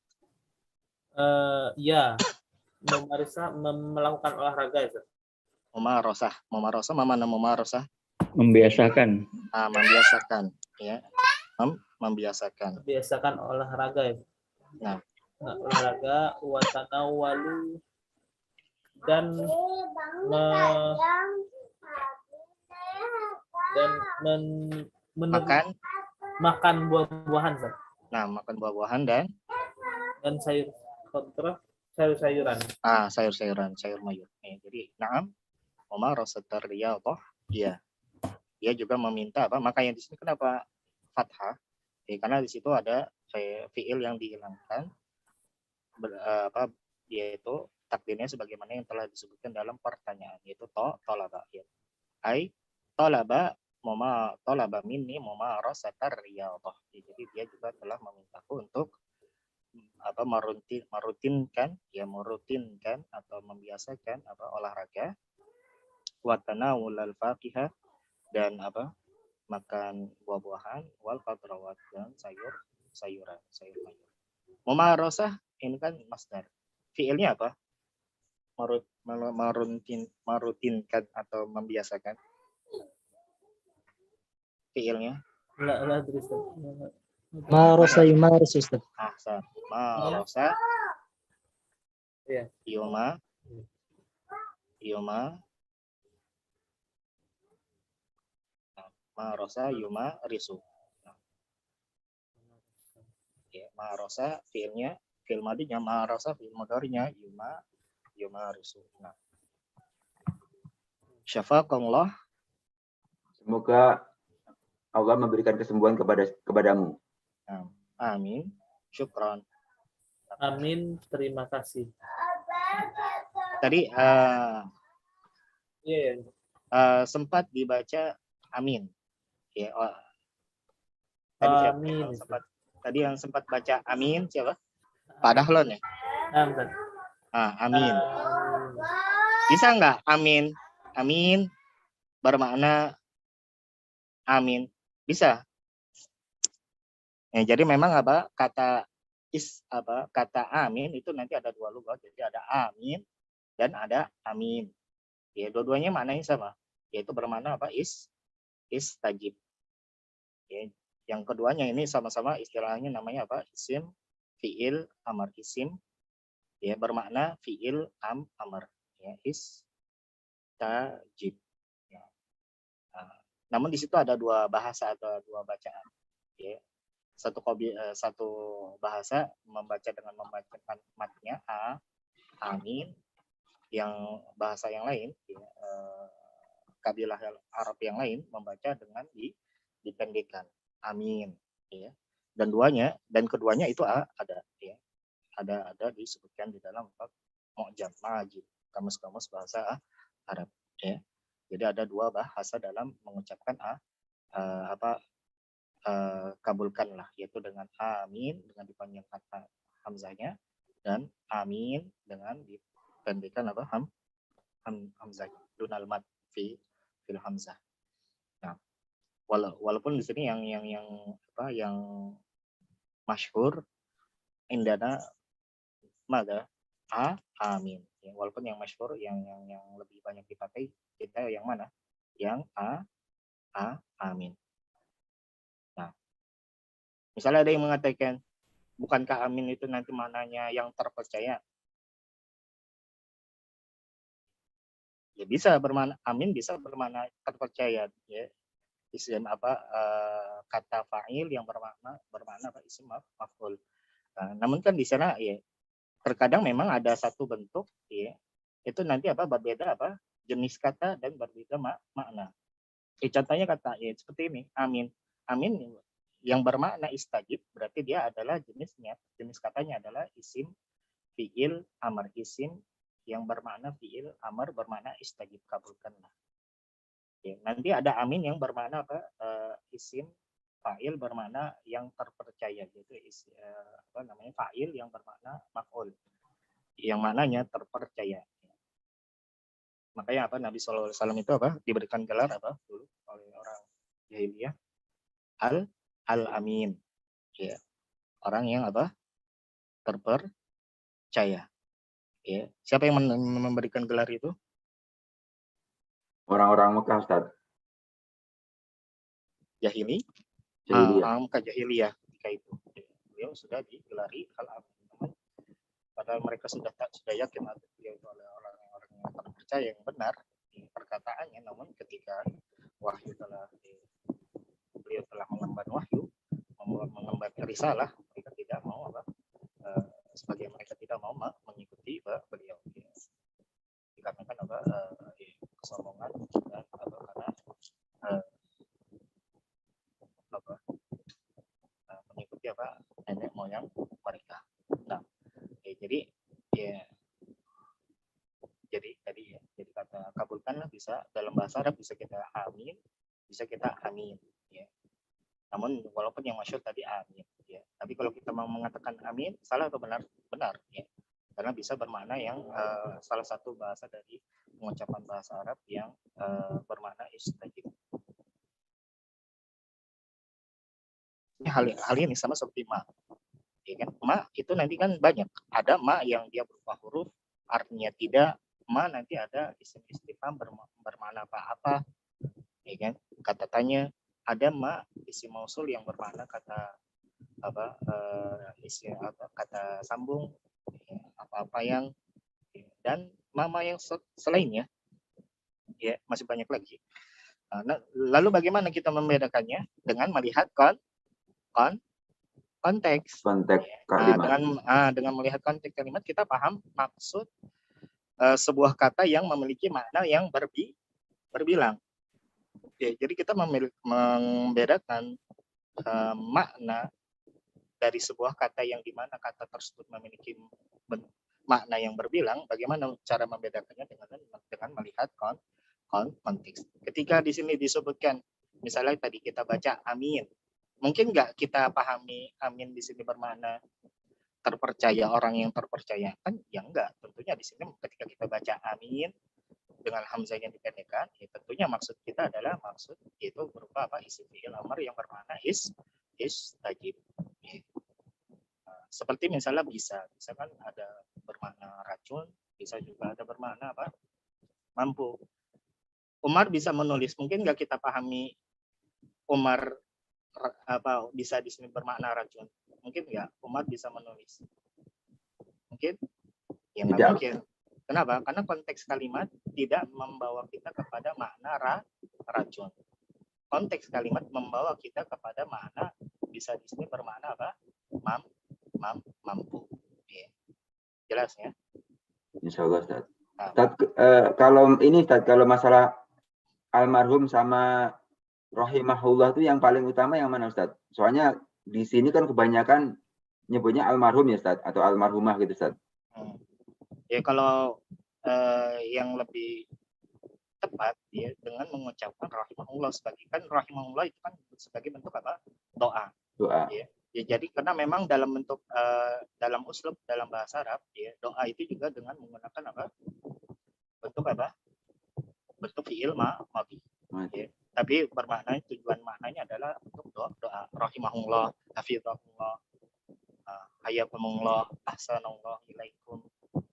Ya, melakukan olahraga itu. Mumarasah mana mumarasah? Membiasakan. Membiasakan, ya. Membiasakan. Biasakan olahraga itu. Nah, olahraga wa tanawalu dan makan buah-buahan. Nah, makan buah-buahan dan sayur-sayuran. Sayur-sayuran, sayur mayur. Jadi, na'am, mumarasat ar-riyadhah, iya. Dia juga meminta apa? Makanya di sini kenapa fathah? Karena di situ ada fiil yang dihilangkan, yaitu takdirnya sebagaimana yang telah disebutkan dalam pertanyaan, yaitu tolaba. Ya. Ai tolaba minni mumarasat ar-riyadhah. Jadi dia juga telah memintaku untuk merutinkan atau membiasakan olahraga, wa tanawul al-fakiha, dan makan buah-buahan, wal khadrawat, dan sayur-sayuran, sayur mayur. Mumarasah ini kan masdar. Fiilnya apa? Merutinkan atau membiasakan. Fiilnya? Marasa yumaris, Ustaz. Marasa. Iya. Yuma. Marasa yuma risu. Ya, marasa fiilnya, fiil madinya marasa, fiil mudhari'nya yuma risu. Nah. Syafaqallah. Semoga Allah memberikan kesembuhan kepadamu. Amin. Syukran. Amin. Terima kasih. Tadi sempat dibaca amin. Ya, tadi yang sempat baca amin siapa? Pak Dahlon ya? Amin. Bisa nggak amin? Amin bermakna amin. Bisa. Jadi memang kata amin itu nanti ada dua lughat. Jadi ada amin dan ada amin. Ya, dua-duanya maknanya sama. Yaitu bermakna istajib. Ya, yang keduanya ini sama-sama istilahnya namanya isim, fiil, amar. Isim ya bermakna fiil, amar. Ya, istajib. Ya. Namun di situ ada dua bahasa atau dua bacaan. Ya. Satu bahasa dengan membacakan matnya amin. Yang bahasa yang lain kabilah Arab yang lain membaca dengan dipendekkan amin, ya. Dan keduanya itu ada, ya. Ada disebutkan di dalam Mu'jam Majid, kamus-kamus bahasa Arab, ya. Jadi ada dua bahasa dalam mengucapkan kabulkanlah, yaitu dengan amin dengan dipanjangkan hamzahnya, dan amin dengan dipendekkan hamzahnya dunal mad fil hamzah. Nah, walaupun di sini yang masyhur indana amin. Ya, walaupun yang masyhur yang lebih banyak dipakai kita yang mana? Yang amin. Nah, misalnya ada yang mengatakan bukankah amin itu nanti maknanya yang terpercaya? Ya bisa bermakna amin, bisa bermakna terpercaya, ya. isim kata fa'il yang bermakna apa isim maf'ul. Namun kan di sana ya terkadang memang ada satu bentuk ya itu nanti berbeda jenis kata dan berbeda makna. Contohnya kata ya seperti ini, amin. Amin yang bermakna istajib berarti dia adalah jenis katanya adalah isim fiil amar, isim yang bermakna fiil amar bermakna istajib, kabulkanlah. Ya, nanti ada amin yang bermakna isim fa'il bermakna yang terpercaya, yaitu fa'il yang bermakna maf'ul yang maknanya terpercaya. Makanya Nabi SAW itu diberikan gelar dulu oleh orang jahiliyah al-amin, ya, orang yang terpercaya. Ya, siapa yang memberikan gelar itu? Orang-orang Mekah, Ustaz. Jahiliyah ketika itu. Beliau sudah digelari al-amin. Padahal mereka sudah yakin beliau itu oleh orang-orang yang terpercaya yang benar di perkataannya, namun ketika wahyu beliau telah mengemban wahyu, mengemban risalah, mereka tidak mau sebagai mereka tidak mau mengikuti beliau. Dikarenakan kesombongan dan karena mengikuti nenek moyang mereka. Nah, jadi kata kabulkanlah bisa dalam bahasa Arab bisa kita amin, bisa kita amin, ya. Namun walaupun yang masyhur tadi amin, ya. Tapi kalau kita mau mengatakan amin, salah atau benar? Benar, ya. Karena bisa bermakna yang salah satu bahasa dari pengucapan bahasa Arab yang bermakna istajib. Hal ini sama seperti ma, ya kan? Ma itu nanti kan banyak. Ada ma yang dia berupa huruf, artinya tidak. Ma nanti ada isim istifham bermakna apa, ya kan? Kata tanya. Ada ma isim mausul yang bermakna kata kata sambung, ya, apa-apa yang, dan mama yang selainnya, ya masih banyak lagi. Nah, lalu bagaimana kita membedakannya? Dengan melihat konteks kalimat. Dengan melihat konteks kalimat kita paham maksud sebuah kata yang memiliki makna yang berbilang. Ya, jadi kita membedakan makna dari sebuah kata yang dimana kata tersebut memiliki makna yang berbilang. Bagaimana cara membedakannya dengan melihat konteks. Ketika di sini disebutkan, misalnya tadi kita baca amin, mungkin nggak kita pahami amin di sini bermakna terpercaya, orang yang terpercaya, kan ya enggak. Tentunya di sini ketika kita baca amin dengan hamzah yang dipendekkan, ya tentunya maksud kita adalah itu berupa isim fi'il amar yang bermakna istajib. Seperti misalnya bisa kan ada bermakna racun, bisa juga ada bermakna mampu. Umar bisa menulis, mungkin nggak kita pahami Umar bisa di sini bermakna racun, mungkin nggak. Umar bisa menulis, mungkin ya nggak mungkin. Kenapa? Karena konteks kalimat tidak membawa kita kepada makna racun. Konteks kalimat membawa kita kepada makna, bisa di sini bermakna mampu. Ya. Jelas ya? Insyaallah, Ustaz. Ustaz, kalau masalah almarhum sama rahimahullah itu yang paling utama yang mana, Ustaz? Soalnya di sini kan kebanyakan nyebutnya almarhum ya, Ustaz, atau almarhumah gitu, Ustaz. Ya kalau yang lebih tepat ya dengan mengucapkan rahimahullah, sebagai kan rahimahullah itu kan sebagai bentuk doa. Ya. Ya, jadi karena memang dalam bentuk dalam uslub dalam bahasa Arab ya, doa itu juga dengan menggunakan bentuk bentuk fiil madhi. Ya. Tapi bermakna tujuan maknanya adalah untuk doa rahimahullah, hafizahullah, hayakumullah, ahsanallah ilaikum,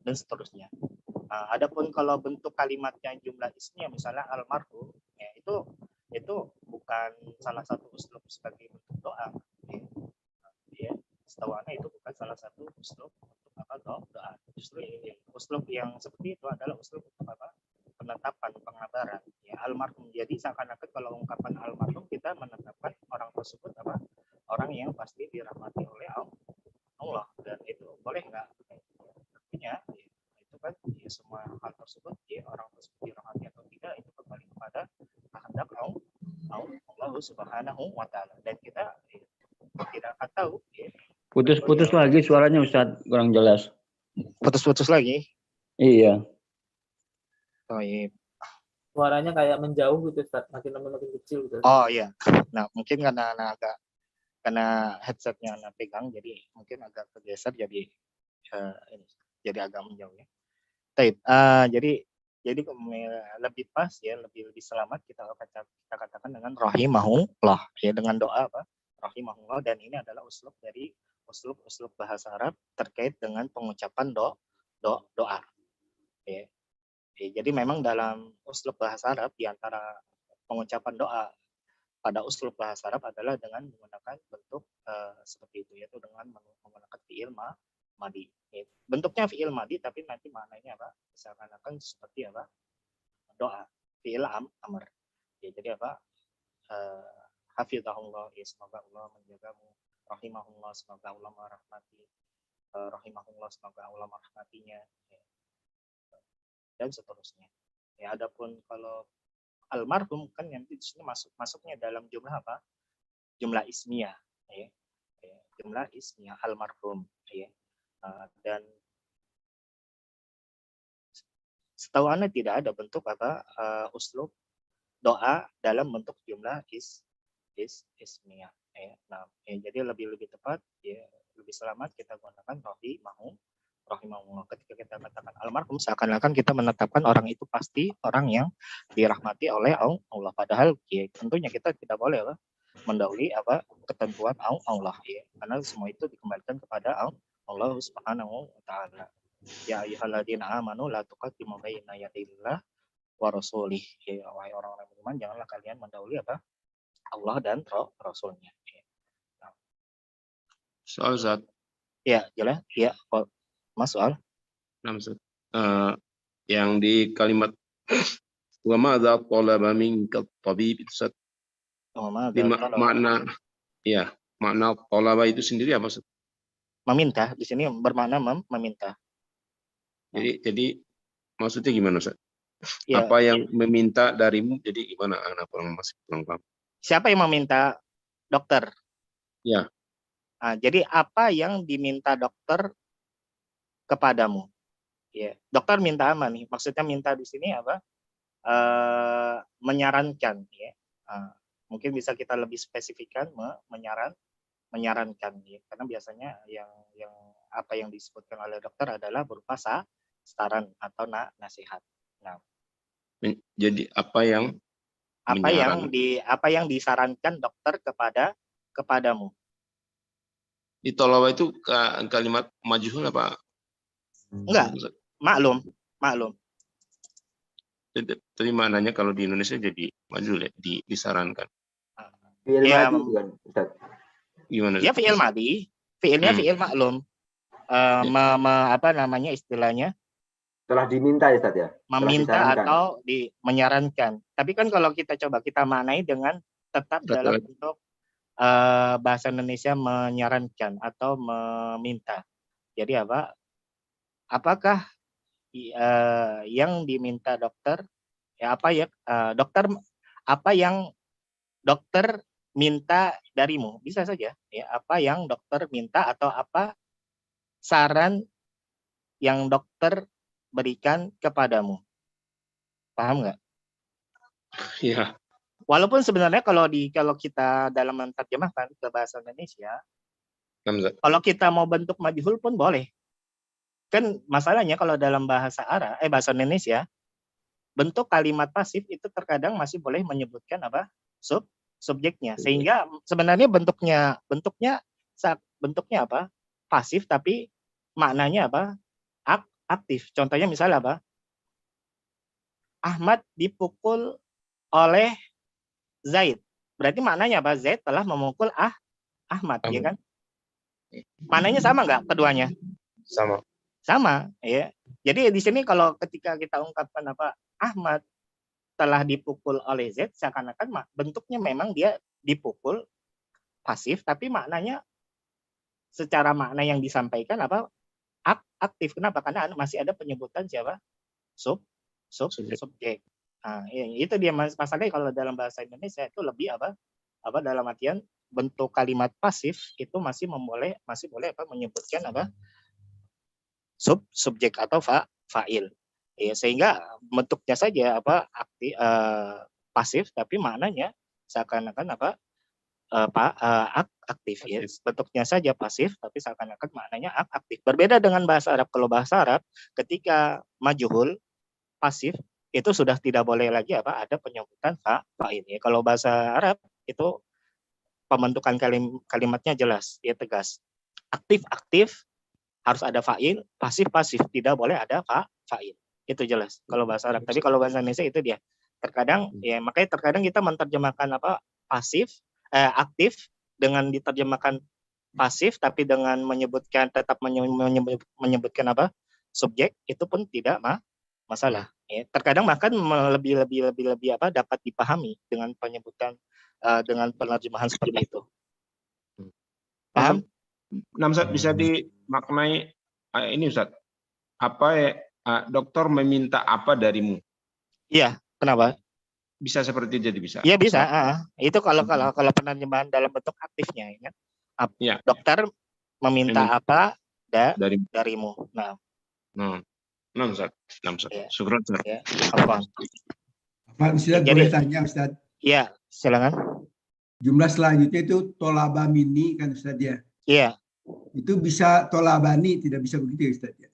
dan seterusnya. Adapun kalau bentuk kalimatnya jumlah ismnya misalnya almarhum, ya itu bukan salah satu uslub sebagai bentuk doa. Ya, setahu Anda itu bukan salah satu uslub untuk doa. Justru uslub yang seperti itu adalah uslub untuk penetapan pengabaran, ya. ya, almarhum. Jadi seakan-akan kalau ungkapan almarhum kita menetapkan orang tersebut apa? Orang yang pasti dirahmati oleh Allah, dan itu boleh nggak? Artinya ya, itu kan ya, semua hal tersebut ya, orang tersebut dirahmati atau tidak itu kembali kepada kehendak Allah Subhanahu wa taala, dan kita ya, tidak akan tahu ya. Putus-putus lagi suaranya Ustadz, kurang jelas. Putus-putus lagi. Iya. Baik. Suaranya kayak menjauh gitu, Ustaz. Makin lama makin kecil gitu. Oh iya. Nah, mungkin karena headsetnya anak pegang, jadi mungkin agak tergeser, jadi jadi agak menjauh ya. Baik. Jadi lebih pas ya, lebih selamat kita katakan dengan rahimahullah ya, dengan doa apa? Rahimahullah, dan ini adalah uslub dari uslub bahasa Arab terkait dengan pengucapan doa. Ya. Jadi memang dalam uslub bahasa Arab, di antara pengucapan doa pada uslub bahasa Arab adalah dengan menggunakan bentuk seperti itu, yaitu dengan menggunakan fi'il madi. Bentuknya fi'il madi, tapi nanti maknanya apa? Seakan-akan seperti apa? Doa, fi'il amr. Ya, jadi apa? Hafizahullah, ya, semoga Allah menjagamu. Rahimahullah, semoga Allah merahmati. Rahimahullah, semoga Allah merahmatinya. Ya. Dan seterusnya. Ya, adapun kalau almarhum kan nanti di sini masuknya dalam jumlah apa? Jumlah ismiyah, ya. Jumlah ismiyah almarhum, ya. Dan setahu Anda tidak ada bentuk apa uslub doa dalam bentuk jumlah ismiyah, ya. Nah, ya, jadi lebih tepat ya, lebih selamat kita gunakan rahimahullah. Ketika kita katakan almarhum, seakan-akan kita menetapkan orang itu pasti orang yang dirahmati oleh Allah. Padahal ya, tentunya kita tidak boleh lah mendahului apa ketentuan Allah, ya. Karena semua itu dikembalikan kepada Allah Subhanahu wa taala. Ya ayyuhalladzina amanu la tuqaddimu baina yadillah wa rasulih. Ya, wahai orang-orang beriman, janganlah kalian mendahului apa? Allah dan Rasulnya. Ya. Nah. Soal Zat. Ya, jelas. Ya, Mas soal. Yang di kalimat wa madza talaba minka tabib itu Ustaz. Makna ya, makna talaba itu sendiri apa Ustaz? Meminta, di sini bermakna meminta. Jadi maksudnya gimana Ustaz? Ya. Apa yang meminta darimu, jadi gimana? Anak orang masih kurang paham. Siapa yang meminta? Dokter. Ya. Nah, jadi apa yang diminta dokter kepadamu? Ya, dokter minta apa nih? Maksudnya minta di sini apa? Menyarankan, ya. Mungkin bisa kita lebih spesifikkan menyarankan, ya. Karena biasanya yang apa yang disebutkan oleh dokter adalah berupa saran atau nasihat. Nah, jadi apa yang disarankan dokter kepadamu? Di tolawa itu kalimat majhul apa? Enggak, maklum. Tapi maknanya kalau di Indonesia jadi majhul ya, disarankan. Fi'il Ya, madi kan, Ustaz? Gimana? Ya fi'il madi, fi'ilnya fi'il maklum. Apa namanya istilahnya? Telah diminta ya Ustaz ya? Meminta atau menyarankan. Tapi kan kalau kita coba kita maknai dengan tetap dalam bentuk bahasa Indonesia menyarankan atau meminta. Jadi apa? Apakah yang diminta dokter ya dokter apa yang dokter minta darimu? Bisa saja ya, apa yang dokter minta atau apa saran yang dokter berikan kepadamu. Paham nggak? Iya. Walaupun sebenarnya kalau kita dalam menerjemahkan ke bahasa Indonesia, kalau kita mau bentuk majhul pun boleh. Kan masalahnya kalau dalam bahasa Indonesia, bentuk kalimat pasif itu terkadang masih boleh menyebutkan apa? Subjeknya. Sehingga sebenarnya bentuknya apa? Pasif, tapi maknanya apa? Aktif. Contohnya misalnya apa? Ahmad dipukul oleh Zaid. Berarti maknanya apa? Zaid telah memukul Ahmad, ya kan? Maknanya sama nggak keduanya? Sama, ya. Jadi di sini kalau ketika kita ungkapkan apa? Ahmad telah dipukul oleh Z, seakan-akan bentuknya memang dia dipukul pasif, tapi maknanya secara makna yang disampaikan apa aktif. Kenapa? Karena masih ada penyebutan siapa? Subjek. Nah, itu dia masalahnya kalau dalam bahasa Indonesia itu lebih apa dalam artian bentuk kalimat pasif itu masih boleh apa menyebutkan apa subjek atau fa'il. Ya, sehingga bentuknya saja apa pasif, tapi maknanya seakan-akan apa aktif. Ya. Bentuknya saja pasif, tapi seakan-akan maknanya aktif. Berbeda dengan bahasa Arab. Kalau bahasa Arab ketika majhul pasif itu sudah tidak boleh lagi apa ada penyebutan fa'il. Ya. Kalau bahasa Arab itu pembentukan kalimatnya jelas, ya tegas. Aktif harus ada fa'il, pasif tidak boleh ada fa'il. Itu jelas kalau bahasa Arab. Tapi kalau bahasa Indonesia itu dia. Terkadang ya makanya terkadang kita menerjemahkan apa aktif dengan diterjemahkan pasif, tapi dengan tetap menyebutkan apa subjek, itu pun tidak masalah. Ya, terkadang bahkan lebih apa dapat dipahami dengan penyebutan dengan penerjemahan seperti itu. Paham? Nah, Ustaz, bisa dimaknai ini Ustaz. Apa dokter meminta apa darimu? Iya, kenapa? Bisa seperti jadi bisa. Iya bisa. Itu kalau penerjemahan dalam bentuk aktifnya, ya. Ya. Dokter meminta apa darimu. Nah, Ustaz. Ya. Syukran, Ustaz. Ya. Apa? Pak Ustaz boleh tanya Ustaz? Iya, silakan. Jumlah selanjutnya itu tolaba mini kan Ustaz ya? Iya. Itu bisa tolabani, tidak bisa begitu ya Ustaz ya?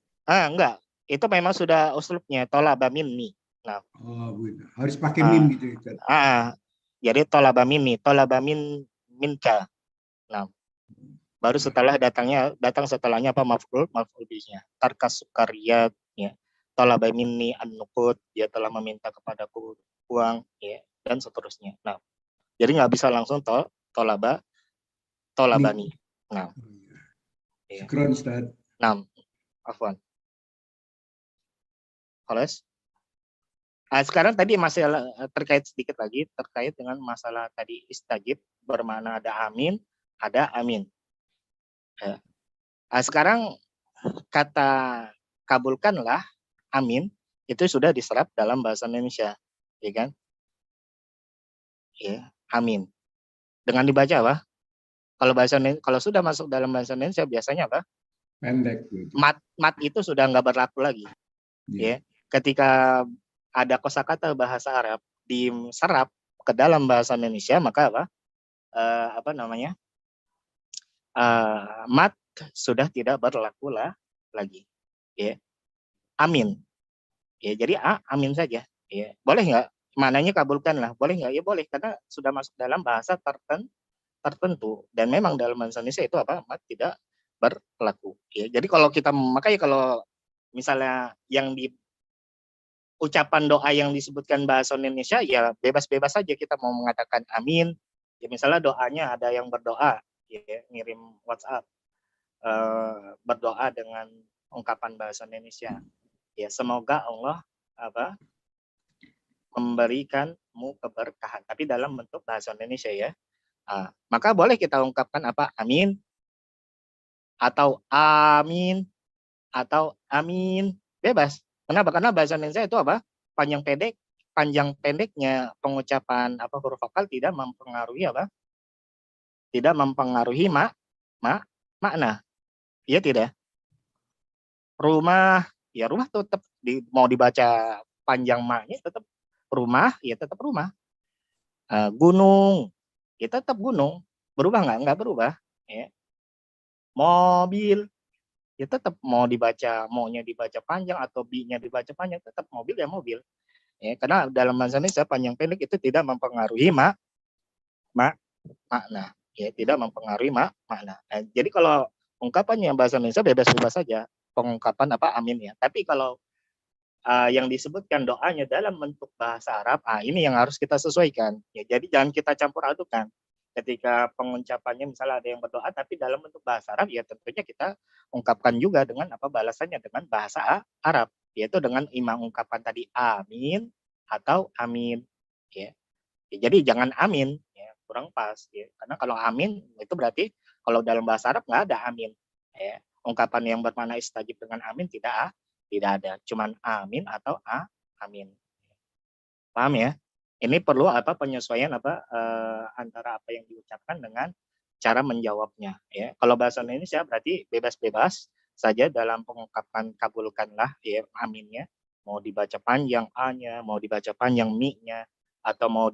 Enggak. Itu memang sudah uslubnya tolaba minni. Nah. Oh, begitu. Harus pakai mim gitu ya Ustaz. Jadi tolaba minka. Nah. Baru datang setelahnya apa maf'ul bihnya. Tarkas sukariyat ya. Tolaba minni an-nuqud, dia telah meminta kepadaku uang ya, dan seterusnya. Nah. Jadi nggak bisa langsung tolabani. Nah. Syukran Ustaz. Nah, afwan. Kholas. Sekarang tadi masih terkait sedikit lagi terkait dengan masalah tadi istajib, bermakna ada amin, ada amin. Ya. Sekarang kata kabulkanlah amin itu sudah diserap dalam bahasa Indonesia, ya kan? Ya, amin. Dengan dibaca apa? Kalau sudah masuk dalam bahasa Indonesia biasanya apa? Pendek. Gitu. Mat itu sudah nggak berlaku lagi. Ya. Ketika ada kosakata bahasa Arab diserap ke dalam bahasa Indonesia, maka apa? Mat sudah tidak berlaku lagi. Ya. Amin. Ya, jadi amin saja. Ya. Boleh nggak? Mananya kabulkanlah. Boleh nggak? Ya boleh, karena sudah masuk dalam bahasa tertentu, dan memang dalam bahasa Indonesia itu apa mat tidak berlaku. Ya, jadi makanya kalau misalnya yang di ucapan doa yang disebutkan bahasa Indonesia ya bebas-bebas saja kita mau mengatakan amin. Ya misalnya doanya ada yang berdoa ya ngirim WhatsApp berdoa dengan ungkapan bahasa Indonesia. Ya semoga Allah memberikanmu keberkahan, tapi dalam bentuk bahasa Indonesia ya. Maka boleh kita ungkapkan amin atau amin atau amin, bebas. Kenapa? Karena bahasa Indonesia itu panjang pendeknya pengucapan huruf vokal tidak mempengaruhi tidak mempengaruhi makna. Iya tidak? Rumah tetap mau dibaca panjang maknya tetap rumah, ya tetap rumah. Gunung ya tetap gunung, berubah nggak? Nggak berubah. Ya. Mobil, ya tetap maunya dibaca panjang atau B-nya dibaca panjang, tetap mobil ya mobil. Ya, karena dalam bahasa Indonesia panjang pendek itu tidak mempengaruhi makna. Ya, tidak mempengaruhi makna. Jadi kalau ungkapannya bahasa Indonesia bebas-bebas saja pengungkapan amin ya. Tapi kalau yang disebutkan doanya dalam bentuk bahasa Arab, ini yang harus kita sesuaikan. Ya, jadi jangan kita campur adukan. Ketika pengucapannya misalnya ada yang berdoa, tapi dalam bentuk bahasa Arab, ya tentunya kita ungkapkan juga dengan balasannya dengan bahasa Arab, yaitu dengan imam ungkapan tadi amin atau amin. Ya. Jadi jangan amin, ya, kurang pas. Ya. Karena kalau amin itu berarti kalau dalam bahasa Arab nggak ada amin. Ya. Ungkapan yang bermakna istajib dengan amin tidak ada. Cuman amin atau amin. Paham ya? Ini perlu penyesuaian antara apa yang diucapkan dengan cara menjawabnya. Ya. Kalau bahasa Indonesia berarti bebas-bebas saja dalam pengungkapan kabulkanlah ya aminnya. Mau dibaca panjang a-nya, mau dibaca panjang mi-nya, atau mau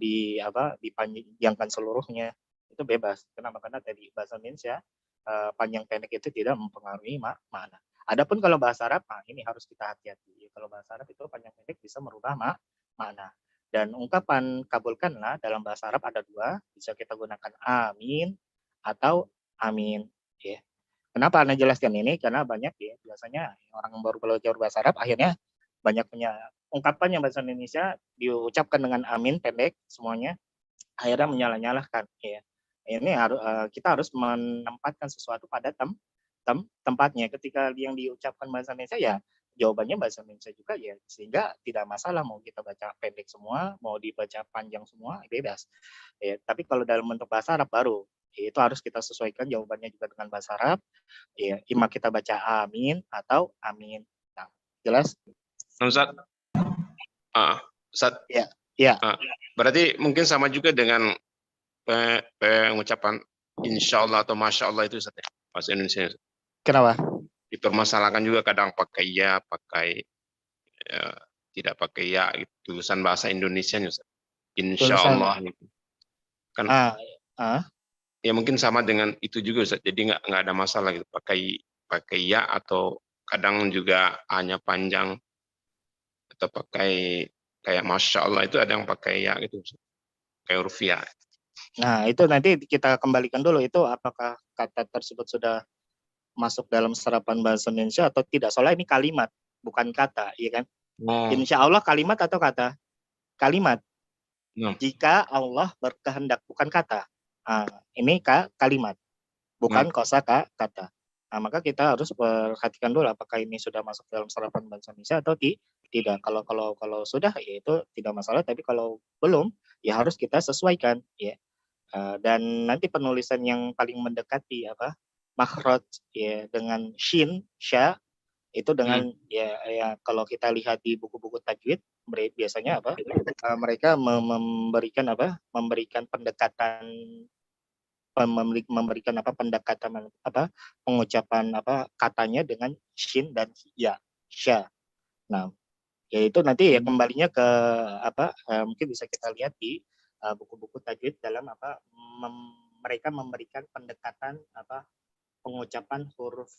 dipanjangkan seluruhnya, itu bebas. Kenapa? Karena tadi bahasa Indonesia panjang pendek itu tidak mempengaruhi makna. Adapun kalau bahasa Arab, ini harus kita hati-hati. Kalau bahasa Arab itu panjang pendek bisa merubah makna. Dan ungkapan kabulkanlah dalam bahasa Arab ada dua, bisa kita gunakan amin atau amin. Ya. Kenapa Anda jelaskan ini? Karena banyak ya, biasanya orang yang baru belajar bahasa Arab akhirnya banyak punya ungkapan yang bahasa Indonesia diucapkan dengan amin pendek semuanya, akhirnya menyalah-nyalahkan. Ya. Ini kita harus menempatkan sesuatu pada tempatnya. Ketika yang diucapkan bahasa Indonesia ya jawabannya bahasa Indonesia juga ya, sehingga tidak masalah mau kita baca pendek semua, mau dibaca panjang semua, bebas. Ya, tapi kalau dalam bentuk bahasa Arab baru, ya, itu harus kita sesuaikan jawabannya juga dengan bahasa Arab. Ya, ima kita baca amin atau amin. Nah, jelas? Ustaz. Ustaz. Ya. Ya. Berarti mungkin sama juga dengan pengucapan insya Allah atau masya Allah itu Ustaz, bahasa Indonesia. Kenapa? Dipermasalahkan juga kadang pakai ya, pakai tidak pakai ya, tulisan bahasa Indonesia insya Allah kan ya mungkin sama dengan itu juga Ustaz. Jadi nggak ada masalah gitu pakai ya, atau kadang juga hanya panjang atau pakai kayak masya Allah itu ada yang pakai ya gitu Ustaz. Kayak huruf ya. Nah itu nanti kita kembalikan dulu, itu apakah kata tersebut sudah masuk dalam serapan bahasa Indonesia atau tidak. Soalnya ini kalimat, bukan kata, ya kan? Insya Allah kalimat atau kata? Kalimat. Jika Allah berkehendak, bukan kata. Ini kalimat, bukan kosakata. Nah, maka kita harus perhatikan dulu apakah ini sudah masuk dalam serapan bahasa Indonesia atau tidak. Kalau sudah, ya itu tidak masalah. Tapi kalau belum, ya harus kita sesuaikan, ya. Dan nanti penulisan yang paling mendekati makhraj ya dengan shin, sya itu dengan ya kalau kita lihat di buku-buku tajwid biasanya mereka memberikan pendekatan pengucapan katanya dengan shin dan ya, sya. Nah, yaitu nanti ya kembalinya ke mungkin bisa kita lihat di buku-buku tajwid dalam mereka memberikan pendekatan pengucapan huruf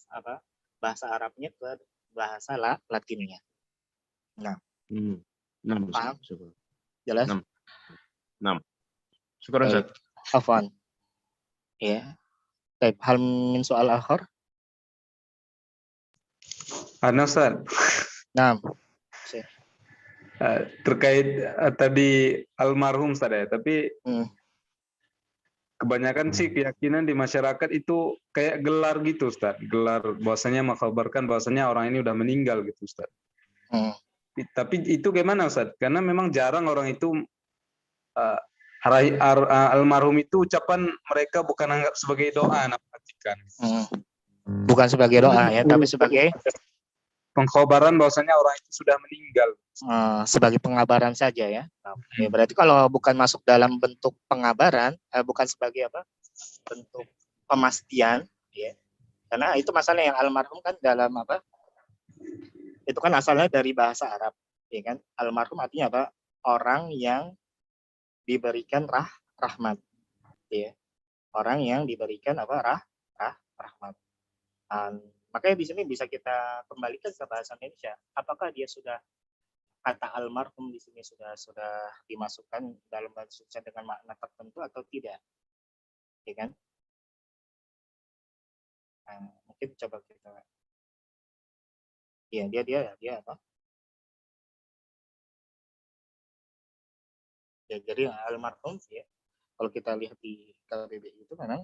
bahasa Arabnya ke bahasa Latinnya. Nah, paham? Jelas? 6. Syukur Ustaz. Afwan. Ya. Baik, hal min soal akhir. Ustaz. Nah. Terkait tadi almarhum Ustaz ya, tapi kebanyakan sih keyakinan di masyarakat itu kayak gelar gitu Ustaz. Gelar bahwasanya mengkhabarkan bahwasanya orang ini udah meninggal gitu Ustaz. Tapi itu gimana Ustaz? Karena memang jarang orang itu almarhum itu ucapan mereka bukan anggap sebagai doa, perhatikan. Bukan sebagai doa ya, tapi sebagai pengkhabaran bahwasanya orang itu sudah meninggal. Sebagai pengabaran saja ya. Ya berarti kalau bukan masuk dalam bentuk pengabaran, bukan sebagai bentuk pemastian, ya. Karena itu masalah yang almarhum kan dalam itu kan asalnya dari bahasa Arab, ya kan? Almarhum artinya orang yang diberikan rahmat, ya. Orang yang diberikan rahmat. Makanya di sini bisa kita kembalikan ke bahasa Indonesia. Apakah dia sudah kata almarhum di sini sudah dimasukkan dalam bahasa Indonesia dengan makna tertentu atau tidak, ya kan? Mungkin coba kita, ya dia apa? Ya jadi almarhum ya, kalau kita lihat di KBBI itu memang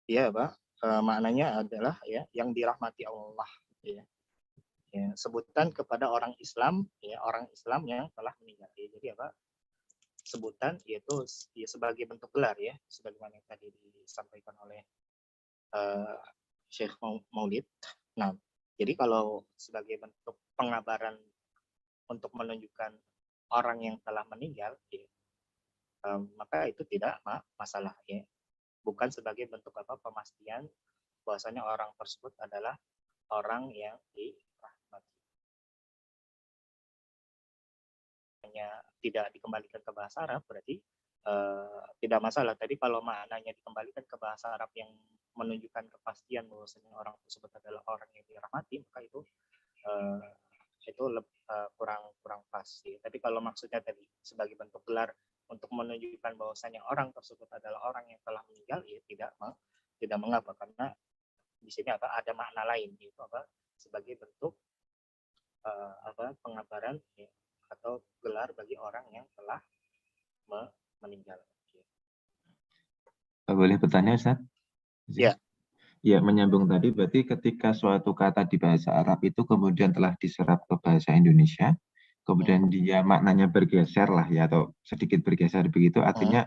dia maknanya adalah ya yang dirahmati Allah, ya. ya, sebutan kepada orang Islam, ya, orang Islam yang telah meninggal. Ya, jadi apa? Sebutan yaitu ya, sebagai bentuk gelar ya, sebagaimana yang tadi disampaikan oleh Syekh Maulid. Nah, jadi kalau sebagai bentuk pengabaran untuk menunjukkan orang yang telah meninggal, ya, maka itu tidak masalah ya. Bukan sebagai bentuk apa pemastian bahwasanya orang tersebut adalah orang yang dirahmati. Hanya tidak dikembalikan ke bahasa Arab berarti tidak masalah. Tadi kalau maknanya dikembalikan ke bahasa Arab yang menunjukkan kepastian bahwasanya orang tersebut adalah orang yang dirahmati, maka itu kurang pas. Ya. Tapi kalau maksudnya tadi sebagai bentuk gelar untuk menunjukkan bahwasanya orang tersebut adalah orang yang telah meninggal, ya tidak mengapa, karena di sini ada makna lain, yaitu sebagai bentuk pengabaran ya, atau gelar bagi orang yang telah meninggal. Boleh bertanya, Ustaz? Ya. Ya, menyambung tadi, berarti ketika suatu kata di bahasa Arab itu kemudian telah diserap ke bahasa Indonesia, kemudian dia maknanya bergeser lah ya, atau sedikit bergeser begitu, artinya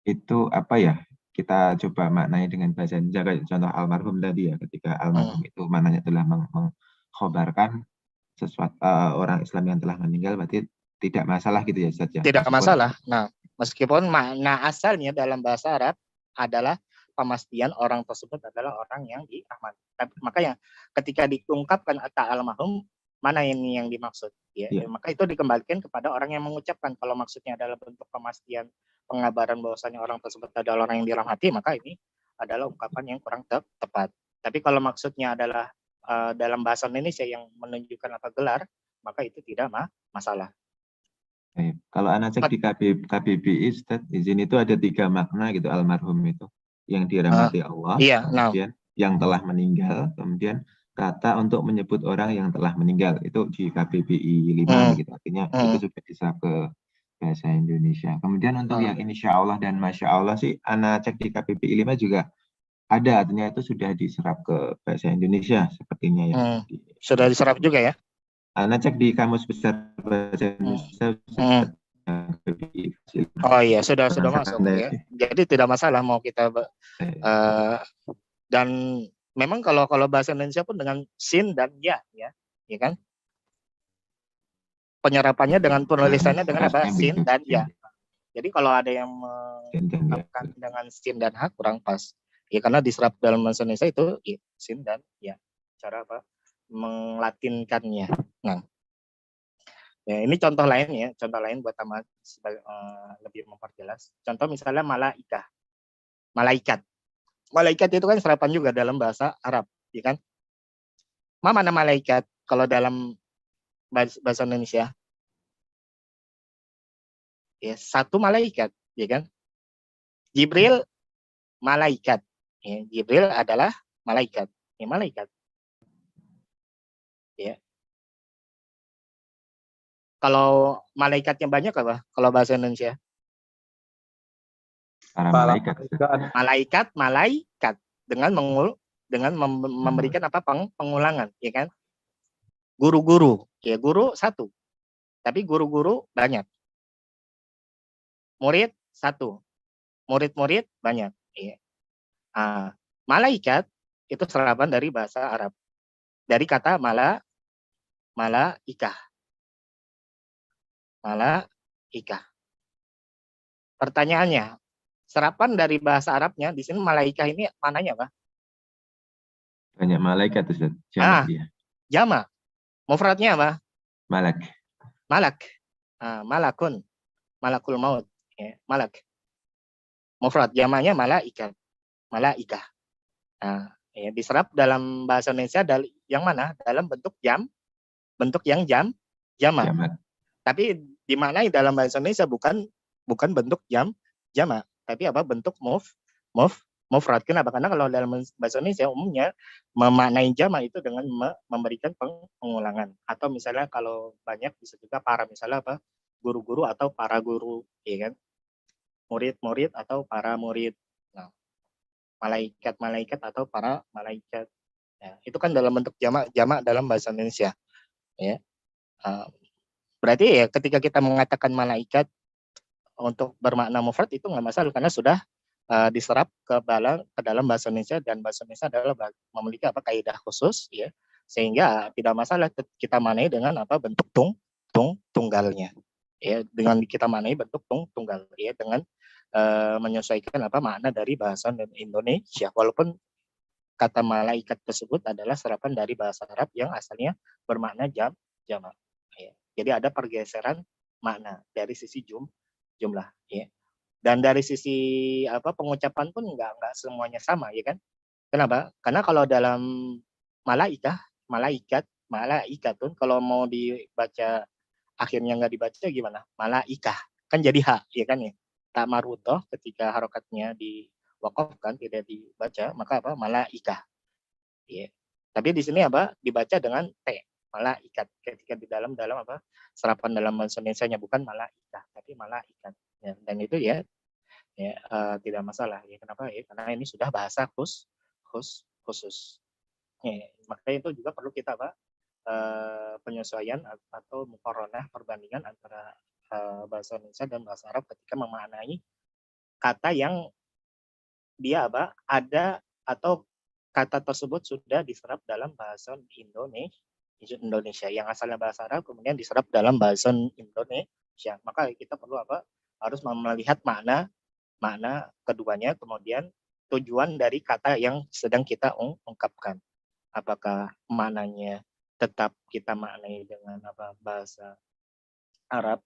itu apa ya, kita coba maknai dengan bahasa Indonesia, kayak contoh almarhum tadi ya, ketika almarhum itu maknanya telah mengkhabarkan sesuatu orang Islam yang telah meninggal, berarti tidak masalah gitu ya, Ustaz ya? Tidak masalah. Nah, meskipun makna asalnya dalam bahasa Arab adalah pemastian orang tersebut adalah orang yang dirahmati. Makanya ketika diungkapkan kata almarhum, mana ini yang dimaksud? Ya, maka itu dikembalikan kepada orang yang mengucapkan. Kalau maksudnya adalah bentuk pemastian pengabaran bahwasanya orang tersebut adalah orang yang dirahmati, maka ini adalah ungkapan yang kurang tepat. Tapi kalau maksudnya adalah dalam bahasa Indonesia yang menunjukkan gelar, maka itu tidak masalah. Kalau anak cek di KBBI, Ustaz, di sini itu ada 3 makna gitu almarhum itu, yang dirahmati Allah, kemudian yang telah meninggal, kemudian kata untuk menyebut orang yang telah meninggal, itu di KBBI 5 gitu, artinya itu sudah diserap ke bahasa Indonesia. Kemudian untuk yang insya Allah dan masya Allah sih, anak cek di KBBI 5 juga ada, artinya itu sudah diserap ke bahasa Indonesia sepertinya ya. Sudah diserap juga ya? Anak cek di Kamus Besar Bahasa Indonesia. Oh iya, sudah masuk ya. Jadi tidak masalah mau kita dan memang kalau bahasa Indonesia pun dengan sin dan ya kan? Penyerapannya dengan penulisannya dengan sin dan ya. Jadi kalau ada yang mengungkapkan dengan sin dan ha kurang pas. Ya karena diserap dalam bahasa Indonesia itu ya, sin dan ya. Cara menglatinkannya. Nah, ya, ini contoh lain ya, contoh lain buat tamat lebih memperjelas. Contoh misalnya malaikat. Malaikat itu kan serapan juga dalam bahasa Arab, ya kan? Mana malaikat kalau dalam bahasa Indonesia? Ya, satu malaikat, ya kan? Jibril malaikat. Ya, Jibril adalah malaikat. Ya, malaikat. Ya. Kalau malaikatnya banyak apa? Kalau bahasa Indonesia? Malaikat dengan memberikan pengulangan, ya kan? Guru-guru, ya guru satu, tapi guru-guru banyak. Murid satu, murid-murid banyak. Ya. Malaikat itu serapan dari bahasa Arab, dari kata malaikah. Pertanyaannya, serapan dari bahasa Arabnya di sini malaikah ini mananya apa? Banyak malaikat, Ustaz. Jamak dia. Jamak. Mufradnya apa? Malak. Malakun. Malakul maut. Ya, malak. Mufrad jamaknya malaikat. Malaikah. Ya, diserap dalam bahasa Indonesia yang mana? Dalam bentuk bentuk yang jamak. Tapi dimaknai dalam bahasa Indonesia bukan bentuk jamak, tapi bentuk mufrad. Kenapa? Karena kalau dalam bahasa Indonesia umumnya memaknai jamak itu dengan memberikan pengulangan, atau misalnya kalau banyak bisa juga para, misalnya guru-guru atau para guru, ya kan? Murid-murid atau para murid. Nah, malaikat-malaikat atau para malaikat. Ya, itu kan dalam bentuk jamak dalam bahasa Indonesia. Ya. Berarti ya ketika kita mengatakan malaikat untuk bermakna mufrad itu nggak masalah karena sudah diserap ke dalam bahasa Indonesia, dan bahasa Indonesia adalah memiliki kaidah khusus ya, sehingga tidak masalah kita manai dengan bentuk tunggalnya ya, dengan kita manai bentuk tunggal ya, dengan menyesuaikan makna dari bahasa Indonesia, walaupun kata malaikat tersebut adalah serapan dari bahasa Arab yang asalnya bermakna jamak ya. Jadi ada pergeseran makna dari sisi jumlah ya. Dan dari sisi pengucapan pun nggak semuanya sama ya kan. Kenapa? Karena kalau dalam malaikatun kalau mau dibaca akhirnya nggak dibaca gimana? Malaikah. Kan jadi hak ya kan ya. Tak marutoh ketika harokatnya diwakafkan tidak dibaca, maka malaikah. Ya. Tapi di sini dibaca dengan T, malaikat. Ketika di dalam serapan dalam bahasa Indonesia-nya bukan malaikah tapi malaikat. Ya, dan itu ya tidak masalah ya. Kenapa ya? Karena ini sudah bahasa khusus. Ya, maka itu juga perlu kita penyesuaian atau muqaranah, perbandingan antara bahasa Indonesia dan bahasa Arab ketika memaknai kata yang dia ada atau kata tersebut sudah diserap dalam bahasa Indonesia yang asalnya bahasa Arab kemudian diserap dalam bahasa Indonesia. Maka kita perlu harus melihat makna keduanya, kemudian tujuan dari kata yang sedang kita ungkapkan. Apakah maknanya tetap kita maknai dengan bahasa Arab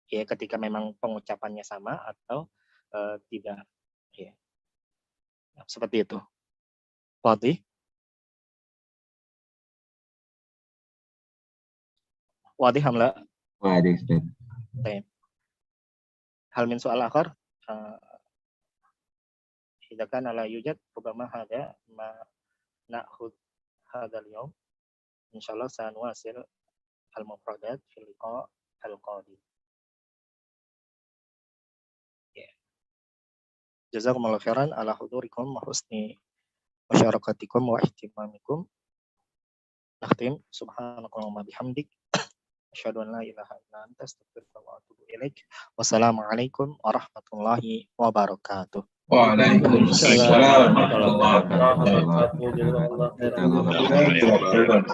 ya ketika memang pengucapannya sama atau tidak ya. Seperti itu. Wadih? Wadih hamla? Wadih, Ustaz. Baik. Hal min soal akhir? Idza kana la yujad rubama hada ma na'khud hadzal yaum. Insyaallah sanuwasil al-mufradat fil liqa al-qadim. Jazakumullahu khairan ala hudurikum wa husni musyarakatikum wa ihtimamikum. Nakhtim subhanakallahumma bihamdik asyhadu an la ilaha illa anta astaghfiruka wa atubu ilaik. Wassalamualaikum warahmatullahi wabarakatuh. Waalaikumsalam Waalaikumsalam warahmatullahi wabarakatuh. Jazakallahu khairan.